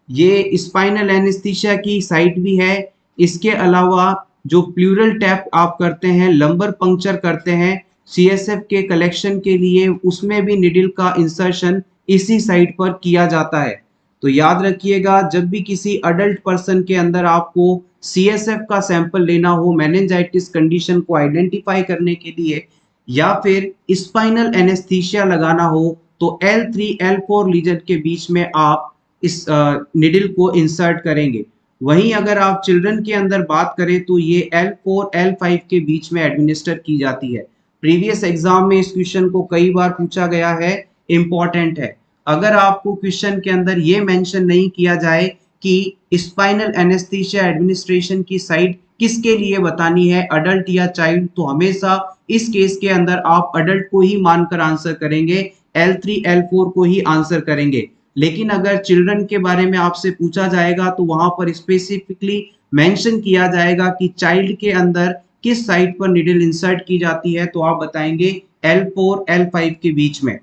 ये स्पाइनल एनेस्थीसिया की साइट भी है। इसके अलावा जो प्लूरल टैप आप करते हैं, लंबर पंक्चर करते हैं CSF के कलेक्शन के लिए, उसमें भी निडल का इंसर्शन इसी साइट पर किया जाता है। तो याद रखिएगा, जब भी किसी अडल्ट पर्सन के अंदर आपको CSF का सैंपल लेना हो मेनिंजाइटिस कंडीशन को आइडेंटिफाई करने के लिए या फिर स्पाइनल एनेस्थीसिया लगाना हो तो L3 L4 लीजन के बीच में आप इस निडल को इंसर्ट करेंगे। वहीं अगर आप चिल्ड्रन के अंदर बात करें तो ये L4 L5 के बीच में एडमिनिस्टर की जाती है। प्रीवियस एग्जाम में इस क्वेश्चन को कई बार पूछा गया है, इंपॉर्टेंट है। अगर आपको क्वेश्चन के अंदर ये मेंशन नहीं किया जाए कि स्पाइनल एनेस्थीसिया एडमिनिस्ट्रेशन की साइट किसके लिए बतानी है, अडल्ट या चाइल्ड, तो हमेशा इस केस के अंदर आप अडल्ट को ही मानकर आंसर करेंगे, L3 L4 को ही आंसर करेंगे। लेकिन अगर चिल्ड्रन के बारे में आपसे पूछा जाएगा तो वहां पर स्पेसिफिकली मेंशन किया जाएगा कि चाइल्ड के अंदर किस साइट पर निडल इंसर्ट की जाती है, तो आप बताएंगे L4 L5 के बीच में।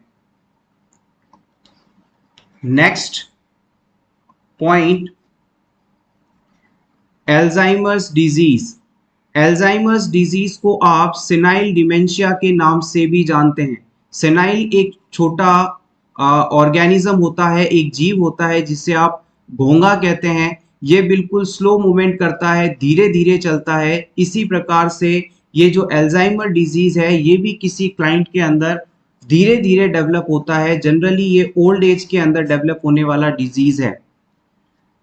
Next point, Alzheimer's disease. Alzheimer's disease को आप सेनाइल डिमेंशिया के नाम से भी जानते हैं। सेनाइल एक छोटा ऑर्गेनिज्म होता है, एक जीव होता है जिसे आप घोंघा कहते हैं। ये बिल्कुल स्लो मूवमेंट करता है, धीरे धीरे चलता है। इसी प्रकार से ये जो एल्जाइमर डिजीज है ये भी किसी क्लाइंट के अंदर धीरे धीरे डेवलप होता है। जनरली ये ओल्ड एज के अंदर डेवलप होने वाला डिजीज है।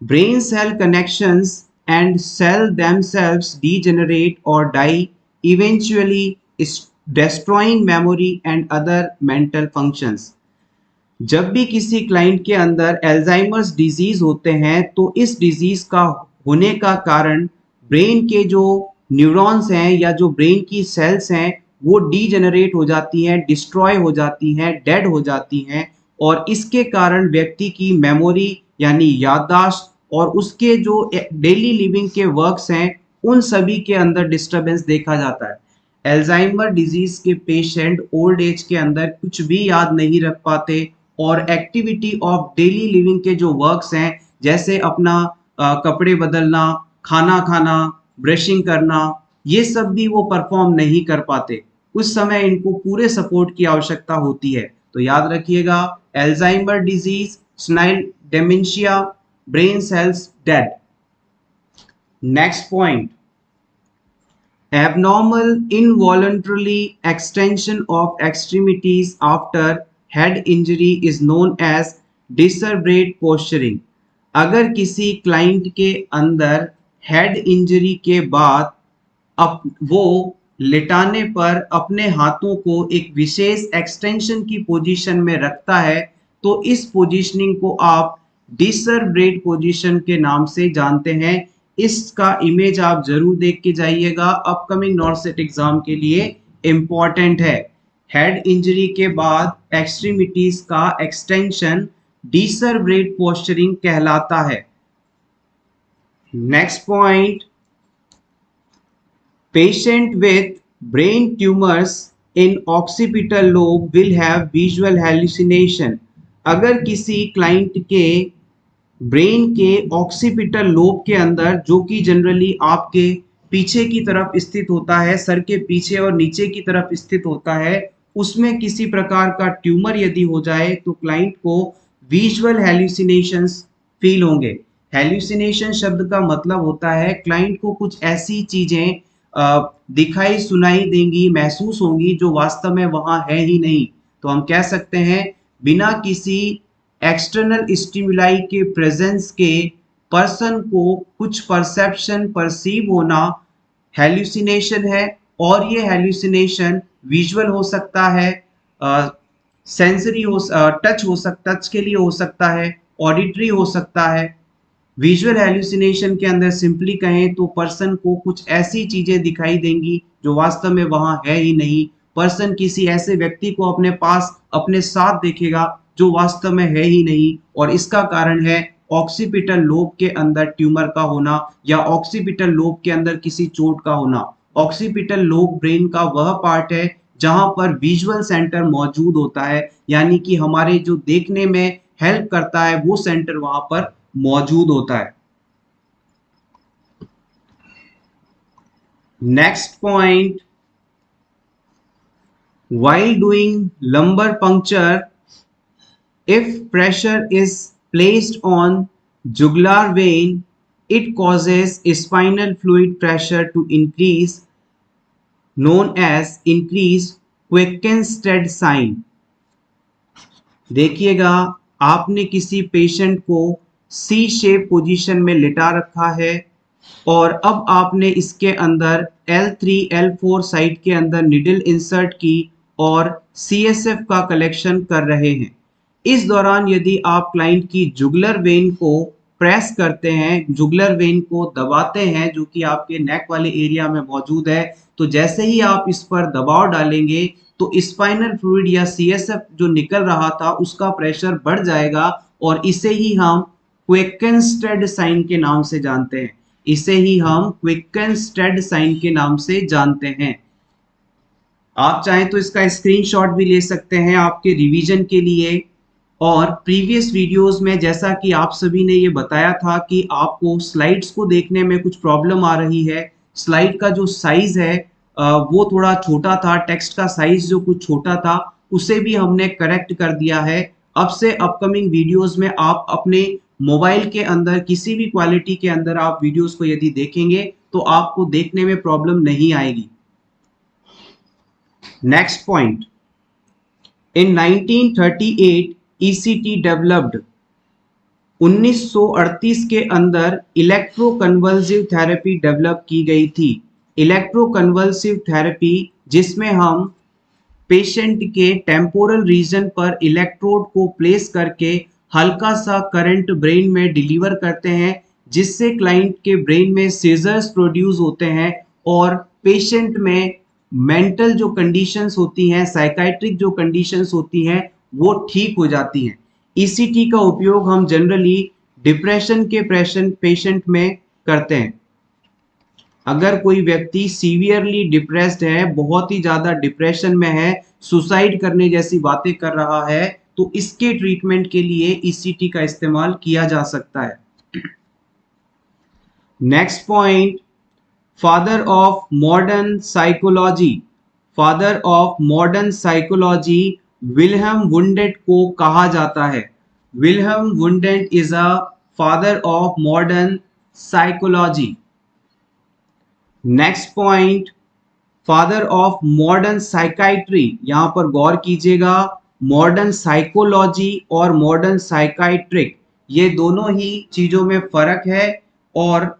Brain cell connections and cell themselves degenerate or die, eventually destroying memory and other mental functions. जब भी किसी क्लाइंट के अंदर एल्जाइमर्स डिजीज होते हैं तो इस डिजीज का होने का कारण ब्रेन के जो न्यूरॉन्स हैं या जो ब्रेन की सेल्स हैं वो डीजेनरेट हो जाती हैं, डिस्ट्रॉय हो जाती हैं, डेड हो जाती हैं, और इसके कारण व्यक्ति की मेमोरी यानी याददाश्त और उसके जो डेली लिविंग के वर्क्स हैं उन सभी के अंदर डिस्टरबेंस देखा जाता है। एल्जाइमर डिजीज के पेशेंट ओल्ड एज के अंदर कुछ भी याद नहीं रख पाते और एक्टिविटी ऑफ डेली लिविंग के जो वर्क्स हैं जैसे अपना कपड़े बदलना, खाना खाना, ब्रशिंग करना, ये सब भी वो परफॉर्म नहीं कर पाते। उस समय इनको पूरे सपोर्ट की आवश्यकता होती है। तो याद रखिएगा, Alzheimer disease, senile dementia, brain cells dead. Next point, abnormal involuntarily extension of extremities after head injury is known as डिसर्ब्रेट posturing। अगर किसी क्लाइंट के अंदर हेड इंजरी के बाद वो लेटाने पर अपने हाथों को एक विशेष एक्सटेंशन की पोजीशन में रखता है तो इस पोजीशनिंग को आप डिसर्ब्रेट पोजीशन के नाम से जानते हैं। इसका इमेज आप जरूर देख के जाइएगा, अपकमिंग नॉर्सेट एग्जाम के लिए इंपॉर्टेंट है। हेड इंजरी के बाद एक्सट्रीमिटीज का एक्सटेंशन डिसर्ब्रेट पोस्चरिंग कहलाता है। Next point, patient with brain tumours in occipital lobe will have visual hallucination. अगर किसी क्लाइंट के ब्रेन के ऑक्सीपिटल लोब के अंदर, जो कि जनरली आपके पीछे की तरफ स्थित होता है, सर के पीछे और नीचे की तरफ स्थित होता है, उसमें किसी प्रकार का ट्यूमर यदि हो जाए तो क्लाइंट को विजुअल हेल्यूसिनेशंस फील होंगे। हेल्यूसिनेशन शब्द का मतलब होता है क्लाइंट को कुछ ऐसी चीजें दिखाई सुनाई देंगी, महसूस होंगी जो वास्तव में वहां है ही नहीं। तो हम कह सकते हैं बिना किसी एक्सटर्नल स्टिमुलाई के प्रेजेंस के पर्सन को कुछ परसेप्शन परसीव होना हेल्यूसिनेशन है। और ये हेल्यूसिनेशन विजुअल हो सकता है, सेंसरी हो, टच हो सकता, टच के लिए हो सकता है, ऑडिटरी हो सकता है। विजुअल हेल्यूसिनेशन के अंदर सिंपली कहें तो पर्सन को कुछ ऐसी चीजें दिखाई देंगी जो वास्तव में वहां है ही नहीं। पर्सन किसी ऐसे व्यक्ति को अपने पास अपने साथ देखेगा जो वास्तव में है ही नहीं, और इसका कारण है ऑक्सीपिटल लोब के अंदर ट्यूमर का होना या ऑक्सीपिटल लोब के अंदर किसी चोट का होना। ऑक्सीपिटल लोब ब्रेन का वह पार्ट है जहां पर विजुअल सेंटर मौजूद होता है, यानी कि हमारे जो देखने में हेल्प करता है वो सेंटर वहां पर मौजूद होता है। Next point, while doing lumbar puncture, if pressure is placed on jugular vein, it causes spinal fluid pressure to increase, known as increased Queckenstead sign। देखिएगा, आपने किसी पेशेंट को सी शेप पोजीशन में लिटा रखा है और अब आपने इसके अंदर L3 L4 साइड के अंदर निडल इंसर्ट की और CSF का कलेक्शन कर रहे हैं। इस दौरान यदि आप क्लाइंट की जुगलर वेन को प्रेस करते हैं, जुगलर वेन को दबाते हैं जो कि आपके नेक वाले एरिया में मौजूद है, तो जैसे ही आप इस पर दबाव डालेंगे तो स्पाइनल फ्लूइड या CSF जो निकल रहा था उसका प्रेशर बढ़ जाएगा और इसे ही हम क्विकनस्टेड साइन के नाम से जानते हैं। इसे ही हम क्विकनस्टेड साइन के नाम से जानते हैं। आप चाहें तो इसका स्क्रीनशॉट भी ले सकते हैं आपके रिवीजन के लिए। और प्रीवियस वीडियोस में जैसा कि आप सभी ने ये बताया था कि आपको स्लाइड्स को देखने में कुछ प्रॉब्लम आ रही है, स्लाइड का जो साइज है वो थोड़ा छोटा था, टेक्स्ट का साइज जो कुछ छोटा था उसे भी हमने करेक्ट कर दिया है। अब से अपकमिंग वीडियोस में आप अपने मोबाइल के अंदर किसी भी क्वालिटी के अंदर आप वीडियोस को यदि देखेंगे तो आपको देखने में प्रॉब्लम नहीं आएगी। Next point, in 1938 ECT developed। 1938 के अंदर इलेक्ट्रोकन्वल्सिव थेरेपी डेवलप की गई थी। इलेक्ट्रोकन्वल्सिव थेरेपी जिसमें हम पेशेंट के टेम्पोरल रीजन पर इलेक्ट्रोड को प्लेस करके हल्का सा करंट ब्रेन में डिलीवर करते हैं जिससे क्लाइंट के ब्रेन में सीजर्स प्रोड्यूस होते हैं और पेशेंट में मेंटल जो कंडीशंस होती हैं, साइकाइट्रिक जो कंडीशंस होती हैं वो ठीक हो जाती हैं। ईसीटी का उपयोग हम जनरली डिप्रेशन के पेशेंट में करते हैं। अगर कोई व्यक्ति सीवियरली डिप्रेस्ड है, बहुत ही ज्यादा डिप्रेशन में है, सुसाइड करने जैसी बातें कर रहा है, तो इसके ट्रीटमेंट के लिए ईसीटी का इस्तेमाल किया जा सकता है। Next point, father of modern psychology. Father of modern psychology Wilhelm Wundt को कहा जाता है। Wilhelm Wundt is a father of modern psychology. Next point, father of modern psychiatry. यहां पर गौर कीजिएगा, मॉडर्न साइकोलॉजी और मॉडर्न साइकाइट्रिक ये दोनों ही चीजों में फर्क है और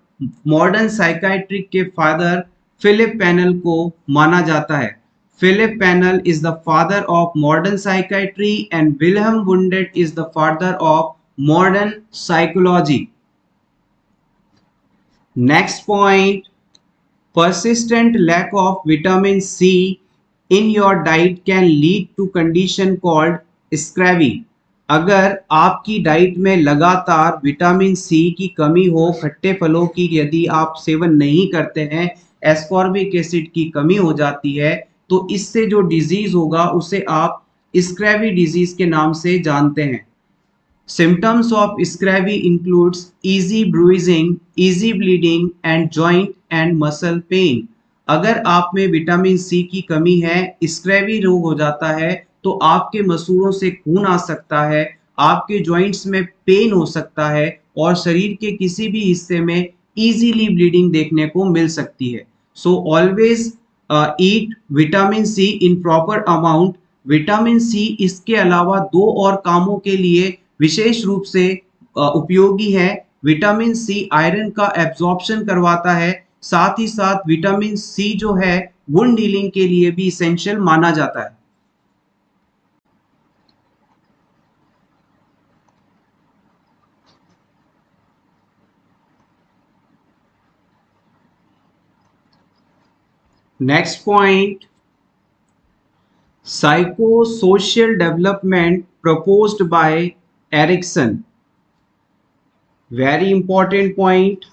मॉडर्न साइकाइट्रिक के फादर फिलिप पेनल को माना जाता है। Philippe Pinel is the father of modern psychiatry and Wilhelm Wundt is the father of modern psychology. Next point, persistent lack of vitamin C in your diet can lead to condition called scurvy। अगर आपकी diet में लगातार vitamin C की कमी हो, खट्टे फलों की यदि आप सेवन नहीं करते हैं, एस्कॉर्बिक एसिड की कमी हो जाती है, तो इससे जो डिजीज होगा उसे आप स्क्रैवी डिजीज के नाम से जानते हैं। Symptoms of scurvy includes easy bruising, easy bleeding and joint and muscle pain। अगर आप में विटामिन सी की कमी है, स्क्रैवी रोग हो जाता है, तो आपके मसूड़ों से खून आ सकता है, आपके जॉइंट्स में पेन हो सकता है और शरीर के किसी भी हिस्से में इजीली ब्लीडिंग देखने को मिल सकती है। So always eat vitamin C in proper amount. Vitamin C इसके अलावा दो और कामों के लिए विशेष रूप से उपयोगी है। विटामिन सी आयरन का एब्जॉर्प्शन करवाता है, साथ ही साथ विटामिन सी जो है वुंड हीलिंग के लिए भी इसेंशियल माना जाता है। Next point, psychosocial development proposed by Erikson. Very important point.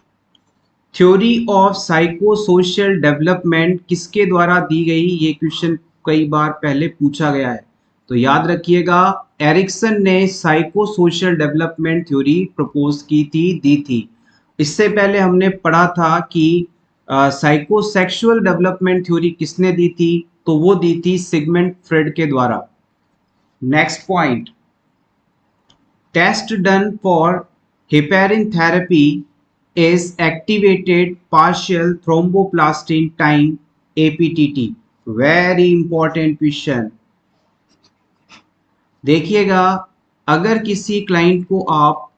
Theory of psychosocial development किसके द्वारा दी गई, ये क्वेश्चन कई बार पहले पूछा गया है, तो याद रखिएगा एरिक्सन ने साइकोसोशियल डेवलपमेंट थ्योरी प्रपोज की थी, दी थी। इससे पहले हमने पढ़ा था कि साइकोसेक्सुअल डेवलपमेंट थ्योरी किसने दी थी, तो वो दी थी सिगमंड फ्रेड के द्वारा। Next point, test done for heparin therapy is activated partial thromboplastin time APTT। Very important question. देखिएगा, अगर किसी क्लाइंट को आप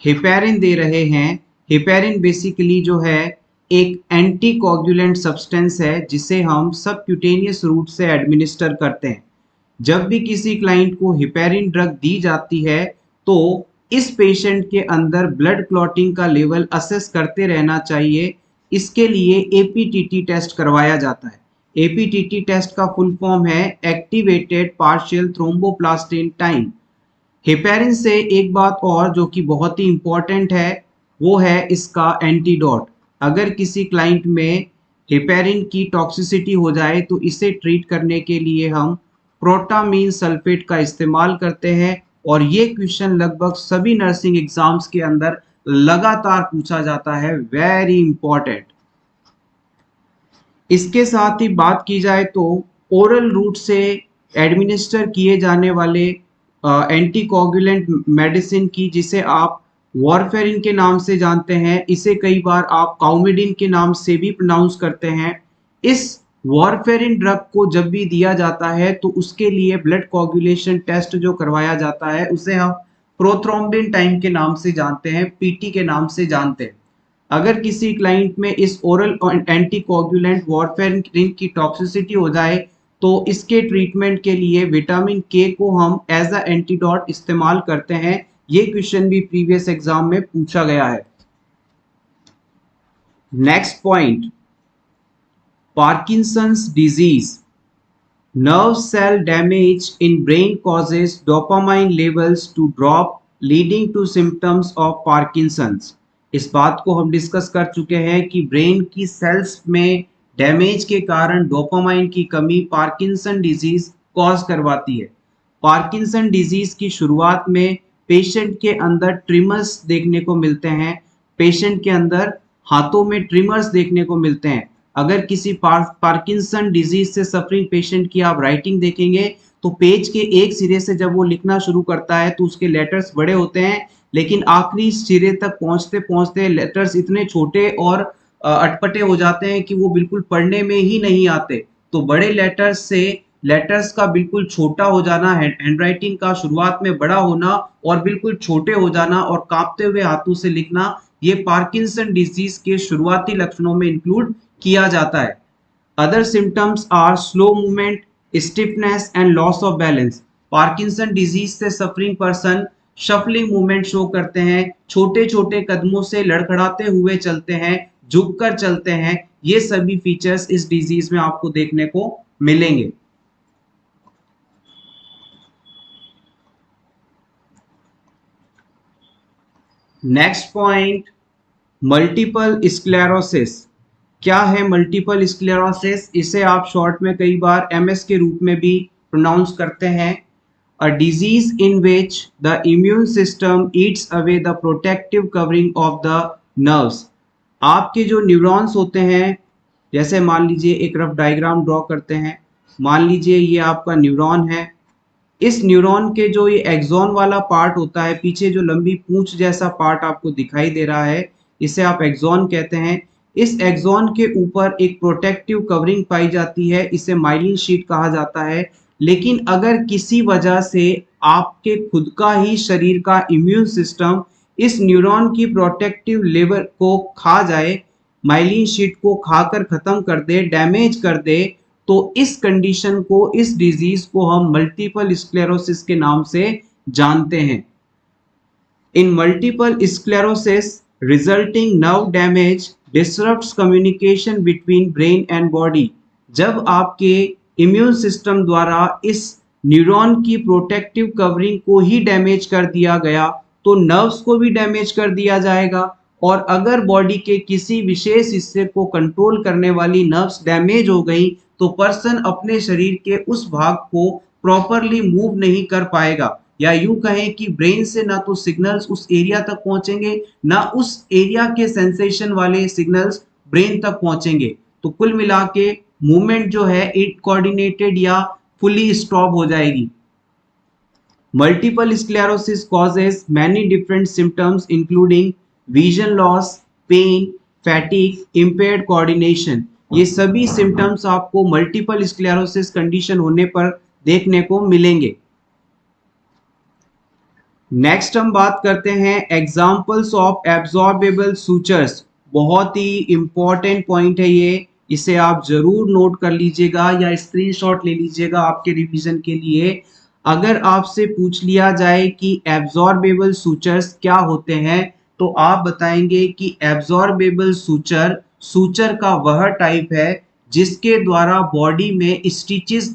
हेपेरिन दे रहे हैं। हेपेरिन बेसिकली जो है एक एंटीकोगुलेंट सब्सटेंस है जिसे हम सबक्यूटेनियस रूट से एडमिनिस्टर करते हैं। जब भी किसी क्लाइंट को हेपेरिन ड्रग दी जाती है तो इस पेशेंट के अंदर ब्लड क्लॉटिंग का लेवल असेस करते रहना चाहिए। इसके लिए एपीटीटी टेस्ट करवाया जाता है। एपीटीटी टेस्ट का फुल फॉर्म है activated partial thromboplastin time. Heparin से एक बात और जो कि बहुत ही इंपॉर्टेंट है वो है इसका एंटीडोट। अगर किसी क्लाइंट में हेपेरिन की टॉक्सिसिटी हो जाए तो इसे ट्रीट करने के लिए हम प्रोटामीन सल्फेट का इस्तेमाल करते हैं और ये क्वेश्चन लगभग सभी नर्सिंग एग्जाम्स के अंदर लगातार पूछा जाता है। Very important. इसके साथ ही बात की जाए तो ओरल रूट से एडमिनिस्टर किए जाने वाले एंटीकोगुलेंट मेडिसिन की जिसे आप वॉरफेरिन के नाम से जानते हैं, इसे कई बार आप काउमिडिन के नाम से भी प्रोनाउंस करते हैं। इस वॉरफेरिन ड्रग को जब भी दिया जाता है तो उसके लिए ब्लड कोगुलेशन टेस्ट जो करवाया जाता है उसे हम प्रोथ्रोम्बिन टाइम के नाम से जानते हैं, पीटी के नाम से जानते हैं। अगर किसी क्लाइंट में इस ओरल एंटीकोगुलेंट वॉरफेरिन की टॉक्सिसिटी हो जाए तो इसके ट्रीटमेंट के लिए विटामिन के को हम एज अ एंटीडोट इस्तेमाल करते हैं। ये क्वेश्चन भी प्रीवियस एग्जाम में पूछा गया है। Next point, Parkinson's disease. Nerve cell damage in brain causes dopamine levels to drop, leading to symptoms of Parkinson's. इस बात को हम डिस्कस कर चुके हैं कि ब्रेन की सेल्स में डैमेज के कारण डोपामाइन की कमी पार्किंसन डिजीज कॉज करवाती है। पार्किंसन डिजीज की शुरुआत में पेशेंट के अंदर ट्रिमर्स देखने को मिलते हैं। पेशेंट के अंदर हाथों में ट्रिमर्स देखने को मिलते हैं। अगर किसी पार्किंसन डिजीज से सफरिंग पेशेंट की आप राइटिंग देखेंगे तो पेज के एक सिरे से जब वो लिखना शुरू करता है तो उसके लेटर्स बड़े होते हैं, लेकिन आखिरी सिरे तक पहुंचते पहुंचते लेटर्स इतने छोटे और अटपटे हो जाते हैं कि वो बिल्कुल पढ़ने में ही नहीं आते। तो बड़े लेटर्स से लेटर्स का बिल्कुल छोटा हो जाना, हैंडराइटिंग का शुरुआत में बड़ा होना और बिल्कुल छोटे हो जाना और कांपते हुए हाथों से लिखना, ये पार्किंसन डिजीज के शुरुआती लक्षणों में इंक्लूड किया जाता है। Other symptoms are slow movement, stiffness and loss of balance. Parkinson disease से suffering person shuffling movement show करते हैं, छोटे छोटे कदमों से लड़खड़ाते हुए चलते हैं, झुककर चलते हैं। ये सभी फीचर्स इस डिजीज में आपको देखने को मिलेंगे। Next point, multiple sclerosis. क्या है मल्टीपल स्क्लेरोसिस? इसे आप शॉर्ट में कई बार एमएस के रूप में भी प्रोनाउंस करते हैं। A disease in which the immune system Yeats away the protective covering of the nerves. आपके जो न्यूरॉन्स होते हैं, जैसे मान लीजिए एक रफ डायग्राम ड्रॉ करते हैं। मान लीजिए ये आपका न्यूरॉन है। इस न्यूरॉन के जो ये एक्सॉन वाला पार्ट होता है, पीछे जो लंबी पूंछ जैसा पार्ट आपको दिखाई दे रहा है, इसे आप एक्सॉन कहते हैं। इस एक्सॉन के ऊपर एक प्रोटेक्टिव कवरिंग पाई जाती है, इसे माइलिन शीट कहा जाता है। लेकिन अगर किसी वजह से आपके खुद का ही शरीर का इम्यून सिस्टम इस न्यूरॉन की प्रोटेक्टिव लेवल को खा जाए, माइलिन शीट को खाकर खत्म कर दे, डैमेज कर दे, तो इस कंडीशन को, इस डिजीज को हम मल्टीपल स्क्लेरोसिस के नाम से जानते हैं। In multiple sclerosis resulting nerve damage disrupts communication between brain and body. जब आपके इम्यून सिस्टम द्वारा इस न्यूरॉन की प्रोटेक्टिव कवरिंग को ही डैमेज कर दिया गया तो नर्व्स को भी डैमेज कर दिया जाएगा। और अगर बॉडी के किसी विशेष हिस्से को कंट्रोल करने वाली नर्व्स डैमेज हो गई तो पर्सन अपने शरीर के उस भाग को प्रॉपरली मूव नहीं कर पाएगा, या यूं कहें कि ब्रेन से ना तो सिग्नल्स उस एरिया तक पहुंचेंगे, ना उस एरिया के सेंसेशन वाले सिग्नल्स ब्रेन तक पहुंचेंगे। तो कुल मिला के मूवमेंट जो है इट कोऑर्डिनेटेड या फुली स्टॉप हो जाएगी। Multiple sclerosis causes many different symptoms including vision loss, pain, fatigue, impaired coordination। ये सभी सिम्टम्स आपको मल्टीपल स्क्लेरोसिस कंडीशन होने पर देखने को मिलेंगे। नेक्स्ट हम बात करते हैं एग्जाम्पल्स ऑफ एब्जॉर्बेबल सूचर्स। बहुत ही इंपॉर्टेंट पॉइंट है ये, इसे आप जरूर नोट कर लीजिएगा या स्क्रीनशॉट ले लीजिएगा आपके रिवीजन के लिए। अगर आपसे पूछ लिया जाए कि एब्जॉर्बेबल सूचर्स क्या होते हैं, तो आप बताएंगे कि एब्जॉर्बेबल सूचर सूचर का वह टाइप है जिसके द्वारा बॉडी में स्टिचेस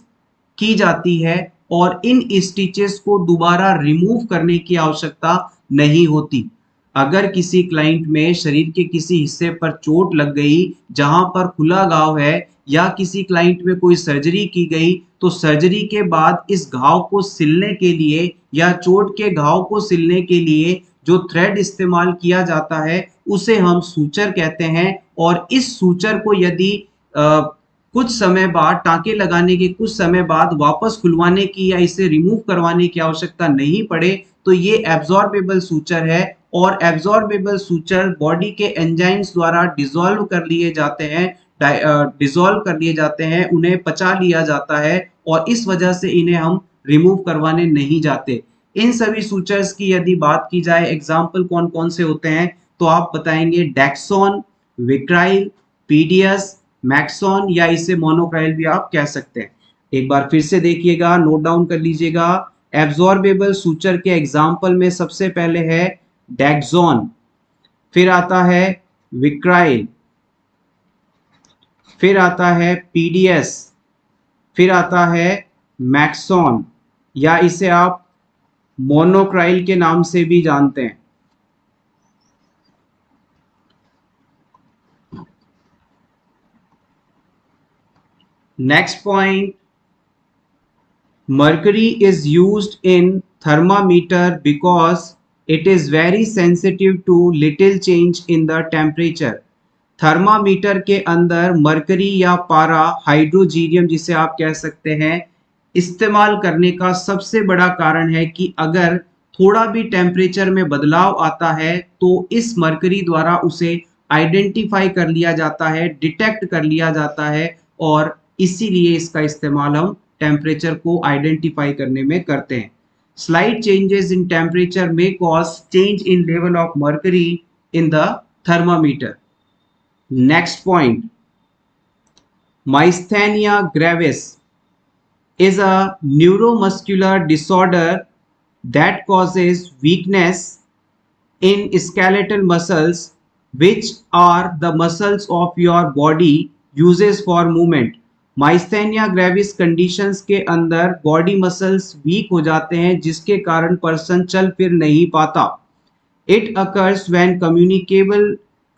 की जाती है और इन स्टिचेस को दोबारा रिमूव करने की आवश्यकता नहीं होती। अगर किसी क्लाइंट में शरीर के किसी हिस्से पर चोट लग गई जहां पर खुला घाव है, या किसी क्लाइंट में कोई सर्जरी की गई, तो सर्जरी के बाद इस घाव को सिलने के लिए या चोट के घाव को सिलने के लिए जो थ्रेड इस्तेमाल किया जाता है उसे हम सूचर कहते हैं। और इस सूचर को यदि कुछ समय बाद, टाँके लगाने के कुछ समय बाद वापस खुलवाने की या इसे रिमूव करवाने की आवश्यकता नहीं पड़े, तो ये एब्जॉर्बेबल सूचर है। और एब्जॉर्बेबल सूचर बॉडी के एंजाइम्स द्वारा डिसॉल्व कर लिए जाते हैं, उन्हें पचा लिया जाता है और इस वजह से इन्हें हम रिमूव करवाने नहीं जाते। इन सभी सूचर्स की यदि बात की जाए, एग्जाम्पल कौन कौन से होते हैं, तो आप बताएंगे डेक्सॉन, विक्राइल, पीडीएस, मैक्सॉन, या इसे मोनोक्राइल भी आप कह सकते हैं। एक बार फिर से देखिएगा, नोट डाउन कर लीजिएगा। एब्जॉर्बेबल सूचर के एग्जाम्पल में सबसे पहले है डेक्सॉन, फिर आता है विक्राइल, फिर आता है पीडीएस, फिर आता है मैक्सॉन, या इसे आप मोनोक्राइल के नाम से भी जानते हैं। Next point, mercury is used in thermometer because it is very sensitive to little change in the temperature। Thermometer के अंदर मरकरी या पारा, हाइड्रोजीनियम जिसे आप कह सकते हैं, इस्तेमाल करने का सबसे बड़ा कारण है कि अगर थोड़ा भी टेम्परेचर में बदलाव आता है तो इस मरकरी द्वारा उसे आइडेंटिफाई कर लिया जाता है, डिटेक्ट कर लिया जाता है, और इसीलिए इसका इस्तेमाल हम टेम्परेचर को आइडेंटिफाई करने में करते हैं। स्लाइट चेंजेस इन टेम्परेचर में cause change in level of mercury in the thermometer. Next point, myasthenia gravis is a neuromuscular disorder that causes weakness in skeletal muscles, which are the muscles of your body uses for movement। Myasthenia gravis conditions के अंदर body muscles weak हो जाते हैं जिसके कारण person चल फिर नहीं पाता। It occurs when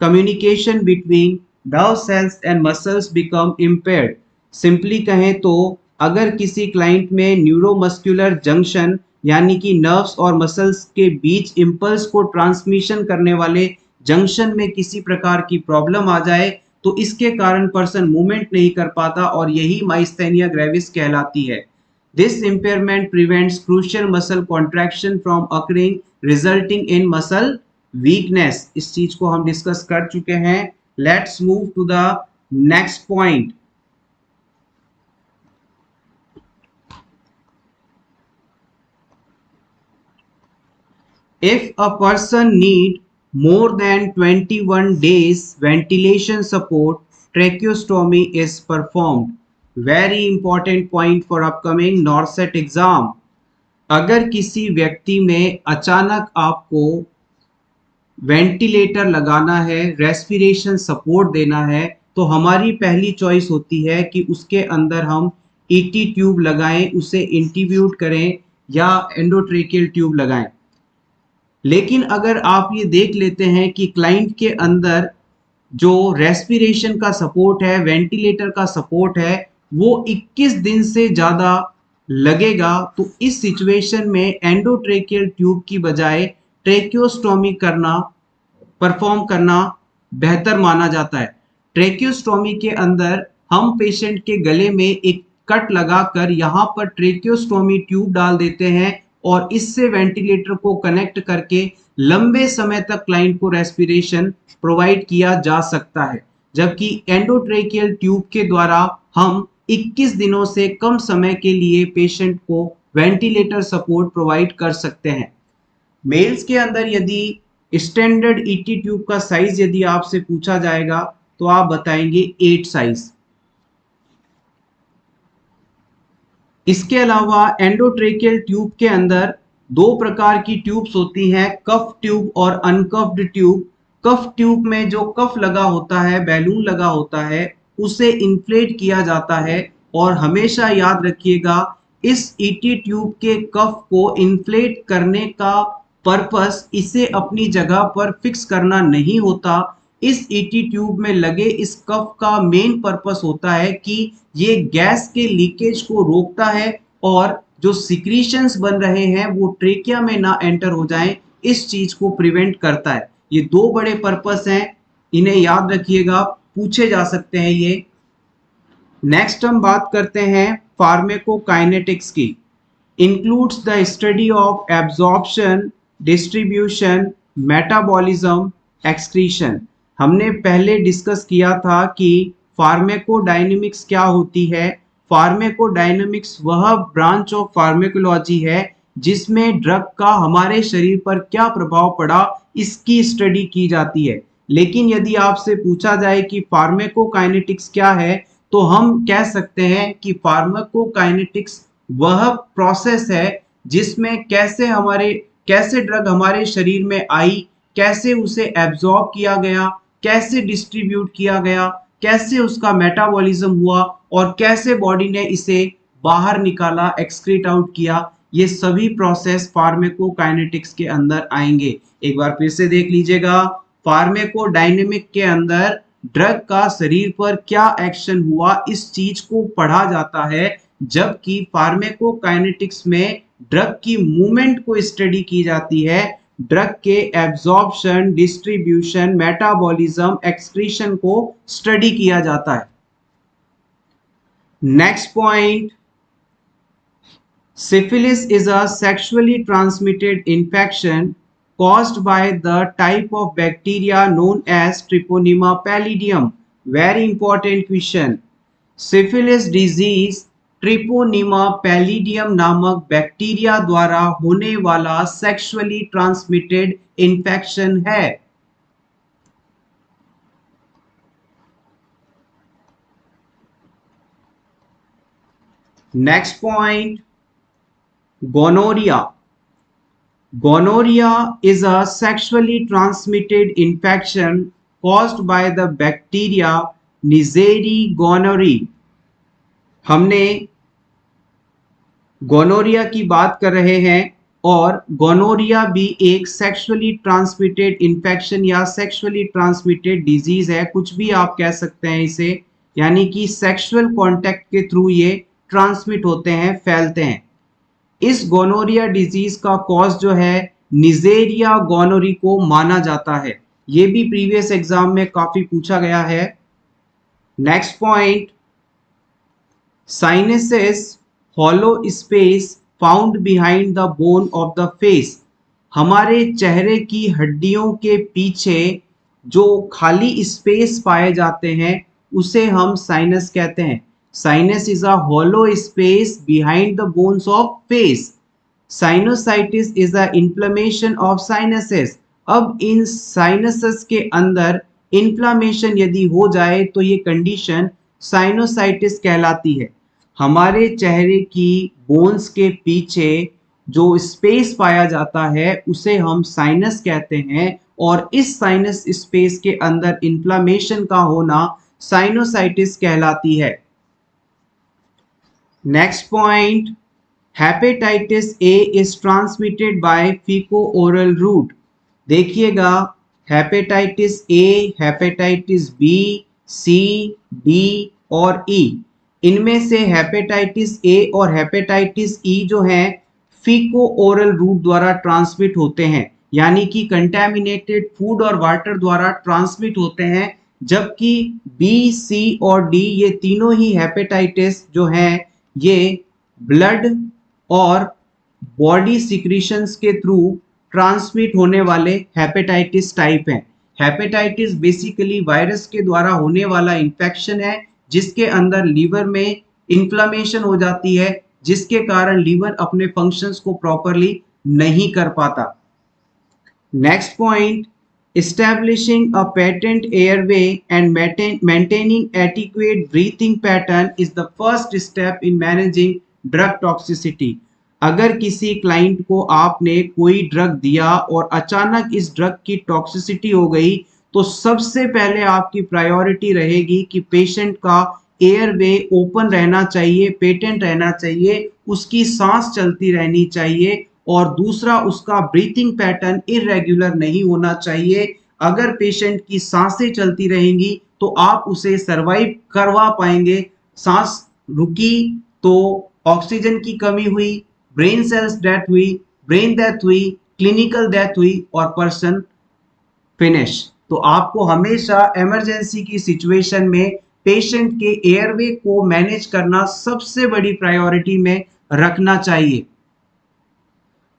communication between nerve cells and muscles become impaired। Simply कहें तो अगर किसी क्लाइंट में न्यूरोमस्कुलर जंक्शन यानी कि नर्व्स और मसल्स के बीच इम्पल्स को ट्रांसमिशन करने वाले जंक्शन में किसी प्रकार की प्रॉब्लम आ जाए तो इसके कारण पर्सन मूवमेंट नहीं कर पाता और यही माइस्थेनिया ग्रेविस कहलाती है। This impairment prevents crucial muscle contraction from occurring, resulting in muscle weakness। इस चीज को हम डिस्कस कर चुके हैं। Let's move to the next point। If a person need more than 21 days ventilation support, tracheostomy is performed। Very important point for upcoming NORCET exam। अगर किसी व्यक्ति में अचानक आपको वेंटिलेटर लगाना है, रेस्पिरेशन सपोर्ट देना है, तो हमारी पहली चॉइस होती है कि उसके अंदर हम ईटी ट्यूब लगाएं, उसे इंटीब्यूट करें या एंडोट्रेकियल ट्यूब लगाएं। लेकिन अगर आप ये देख लेते हैं कि क्लाइंट के अंदर जो रेस्पिरेशन का सपोर्ट है, वेंटिलेटर का सपोर्ट है, वो 21 दिन से ज़्यादा लगेगा, तो इस सिचुएशन में एंडोट्रेकियल ट्यूब की बजाय ट्रेकियोस्टोमी परफॉर्म करना बेहतर माना जाता है। ट्रेकियोस्टोमी के अंदर हम पेशेंट के गले में एक कट लगाकर यहाँ पर ट्रेकियोस्टोमी ट्यूब डाल देते हैं और इससे वेंटिलेटर को कनेक्ट करके लंबे समय तक क्लाइंट को रेस्पिरेशन प्रोवाइड किया जा सकता है, जबकि एंडोट्रेकियल ट्यूब के द्वारा हम 21 दिनों से कम समय के लिए पेशेंट को वेंटिलेटर सपोर्ट प्रोवाइड कर सकते हैं। मेल्स के अंदर यदि स्टैंडर्ड ईटी ट्यूब का साइज यदि आपसे पूछा जाएगा तो आप बताएंगे 8 साइज। इसके अलावा एंडोट्रेकियल ट्यूब के अंदर दो प्रकार की ट्यूब्स होती हैं, कफ ट्यूब और अनकफ्ड ट्यूब। कफ ट्यूब में जो कफ लगा होता है, बैलून लगा होता है, उसे इन्फ्लेट किया जाता है। और हमेशा याद रखिएगा, इस ईटी ट्यूब के कफ को इन्फ्लेट करने का पर्पस इसे अपनी जगह पर फिक्स करना नहीं होता। इस ईटी ट्यूब में लगे इस कफ का मेन पर्पस होता है कि ये गैस के लीकेज को रोकता है और जो सिक्रीशंस बन रहे हैं वो ट्रेकिया में ना एंटर हो जाएं, इस चीज को प्रिवेंट करता है। ये दो बड़े पर्पस हैं, इन्हें याद रखिएगा, पूछे जा सकते हैं ये। नेक्स्ट हम बात करते हैं फार्माकोकाइनेटिक्स की। includes the study of absorption, distribution, metabolism, excretion। हमने पहले डिस्कस किया था कि फार्माकोडायनेमिक्स क्या होती है। फार्माकोडायनेमिक्स वह ब्रांच ऑफ फार्माकोलॉजी है जिसमें ड्रग का हमारे शरीर पर क्या प्रभाव पड़ा, इसकी स्टडी की जाती है। लेकिन यदि आपसे पूछा जाए कि फार्माकोकाइनेटिक्स क्या है, तो हम कह सकते हैं कि फार्माकोकाइनेटिक्स वह प्रोसेस है जिसमें कैसे ड्रग हमारे शरीर में आई, कैसे उसे एब्जॉर्ब किया गया, कैसे डिस्ट्रीब्यूट किया गया, कैसे उसका मेटाबॉलिज्म हुआ और कैसे बॉडी ने इसे बाहर निकाला, एक्सक्रीट आउट किया। ये सभी प्रोसेस फार्माकोकाइनेटिक्स के अंदर आएंगे। एक बार फिर से देख लीजिएगा, फार्माकोडायनेमिक के अंदर ड्रग का शरीर पर क्या एक्शन हुआ, इस चीज को पढ़ा जाता है, जबकि फार्माकोकाइनेटिक्स में ड्रग की मूवमेंट को स्टडी की जाती है, ड्रग के एब्जॉर्प्शन, डिस्ट्रीब्यूशन, मेटाबॉलिज्म, एक्सक्रीशन को स्टडी किया जाता है। Next point, syphilis is a sexually transmitted infection caused by the type of bacteria known as Treponema pallidum। Very important question। syphilis disease Treponema pallidum नामक bacteria द्वारा होने वाला sexually transmitted infection है। Next point, gonorrhoea. Gonorrhoea is a sexually transmitted infection caused by the bacteria Neisseria gonorrhoeae। हमने gonorrhoea की बात कर रहे हैं और गोनोरिया भी एक सेक्सुअली ट्रांसमिटेड इंफेक्शन या सेक्सुअली ट्रांसमिटेड डिजीज है, कुछ भी आप कह सकते हैं इसे, यानी कि सेक्सुअल कांटेक्ट के थ्रू ये ट्रांसमिट होते हैं, फैलते हैं। इस गोनोरिया डिजीज का कॉज जो है निजेरिया गोनोरी को माना जाता है। ये भी प्रीवियस एग्जाम में काफी पूछा गया है। Next point, sinuses hollow space found behind the bone of the face. हमारे चेहरे की हड्डियों के पीछे जो खाली स्पेस पाए जाते हैं उसे हम साइनस कहते हैं। Sinus is a hollow space behind the bones of face. Sinusitis is a inflammation of sinuses. अब इन साइनसेस के अंदर इन्फ्लामेशन यदि हो जाए तो ये कंडीशन साइनोसाइटिस कहलाती है। हमारे चेहरे की बोन्स के पीछे जो स्पेस पाया जाता है उसे हम साइनस कहते हैं और इस साइनस स्पेस के अंदर इन्फ्लामेशन का होना साइनोसाइटिस कहलाती है। Next point, hepatitis A is transmitted by faeco oral route. देखिएगा, hepatitis A, hepatitis B, C, D और ई, इनमें से हेपेटाइटिस ए और हेपेटाइटिस ई जो हैं फीको ओरल रूट द्वारा ट्रांसमिट होते हैं, यानी कि कंटेमिनेटेड फूड और वाटर द्वारा ट्रांसमिट होते हैं। जबकि बी, सी और डी ये तीनों ही हेपेटाइटिस जो हैं ये ब्लड और बॉडी सिक्रीशंस के थ्रू ट्रांसमिट होने वाले हेपेटाइटिस टाइप हैं। हेपेटाइटिस बेसिकली वायरस के द्वारा होने वाला इंफेक्शन है जिसके अंदर लीवर में इन्फ्लेमेशन हो जाती है, जिसके कारण लीवर अपने फंक्शंस को प्रॉपरली नहीं कर पाता। Next point, establishing a patent airway and maintaining adequate breathing pattern is the first step in managing drug toxicity. अगर किसी क्लाइंट को आपने कोई ड्रग दिया और अचानक इस ड्रग की टॉक्सिसिटी हो गई, तो सबसे पहले आपकी प्रायोरिटी रहेगी कि पेशेंट का एयरवे ओपन रहना चाहिए, पेटेंट रहना चाहिए, उसकी सांस चलती रहनी चाहिए और दूसरा उसका ब्रीथिंग पैटर्न इरेगुलर नहीं होना चाहिए। अगर पेशेंट की सांसें चलती रहेंगी तो आप उसे सरवाइव करवा पाएंगे। सांस रुकी तो ऑक्सीजन की कमी हुई, ब्रेन सेल्स डेथ हुई, ब्रेन डेथ हुई, क्लिनिकल डेथ हुई और पर्सन फिनिश। तो आपको हमेशा इमरजेंसी की सिचुएशन में पेशेंट के एयरवे को मैनेज करना सबसे बड़ी प्रायोरिटी में रखना चाहिए।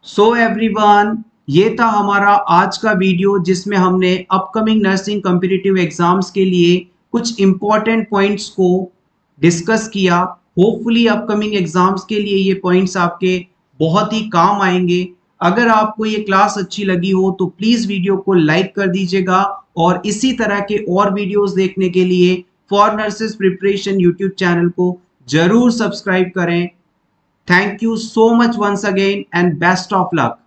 सो एवरीवन, ये था हमारा आज का वीडियो जिसमें हमने अपकमिंग नर्सिंग कॉम्पिटिटिव एग्जाम्स के लिए कुछ इंपॉर्टेंट पॉइंट्स को डिस्कस किया। होपफुली अपकमिंग एग्जाम्स के लिए ये पॉइंट्स आपके बहुत ही काम आएंगे। अगर आपको ये क्लास अच्छी लगी हो तो प्लीज वीडियो को लाइक कर दीजिएगा और इसी तरह के और वीडियोस देखने के लिए for nurses preparation YouTube channel को जरूर सब्सक्राइब करें। Thank you so much once again and best of luck.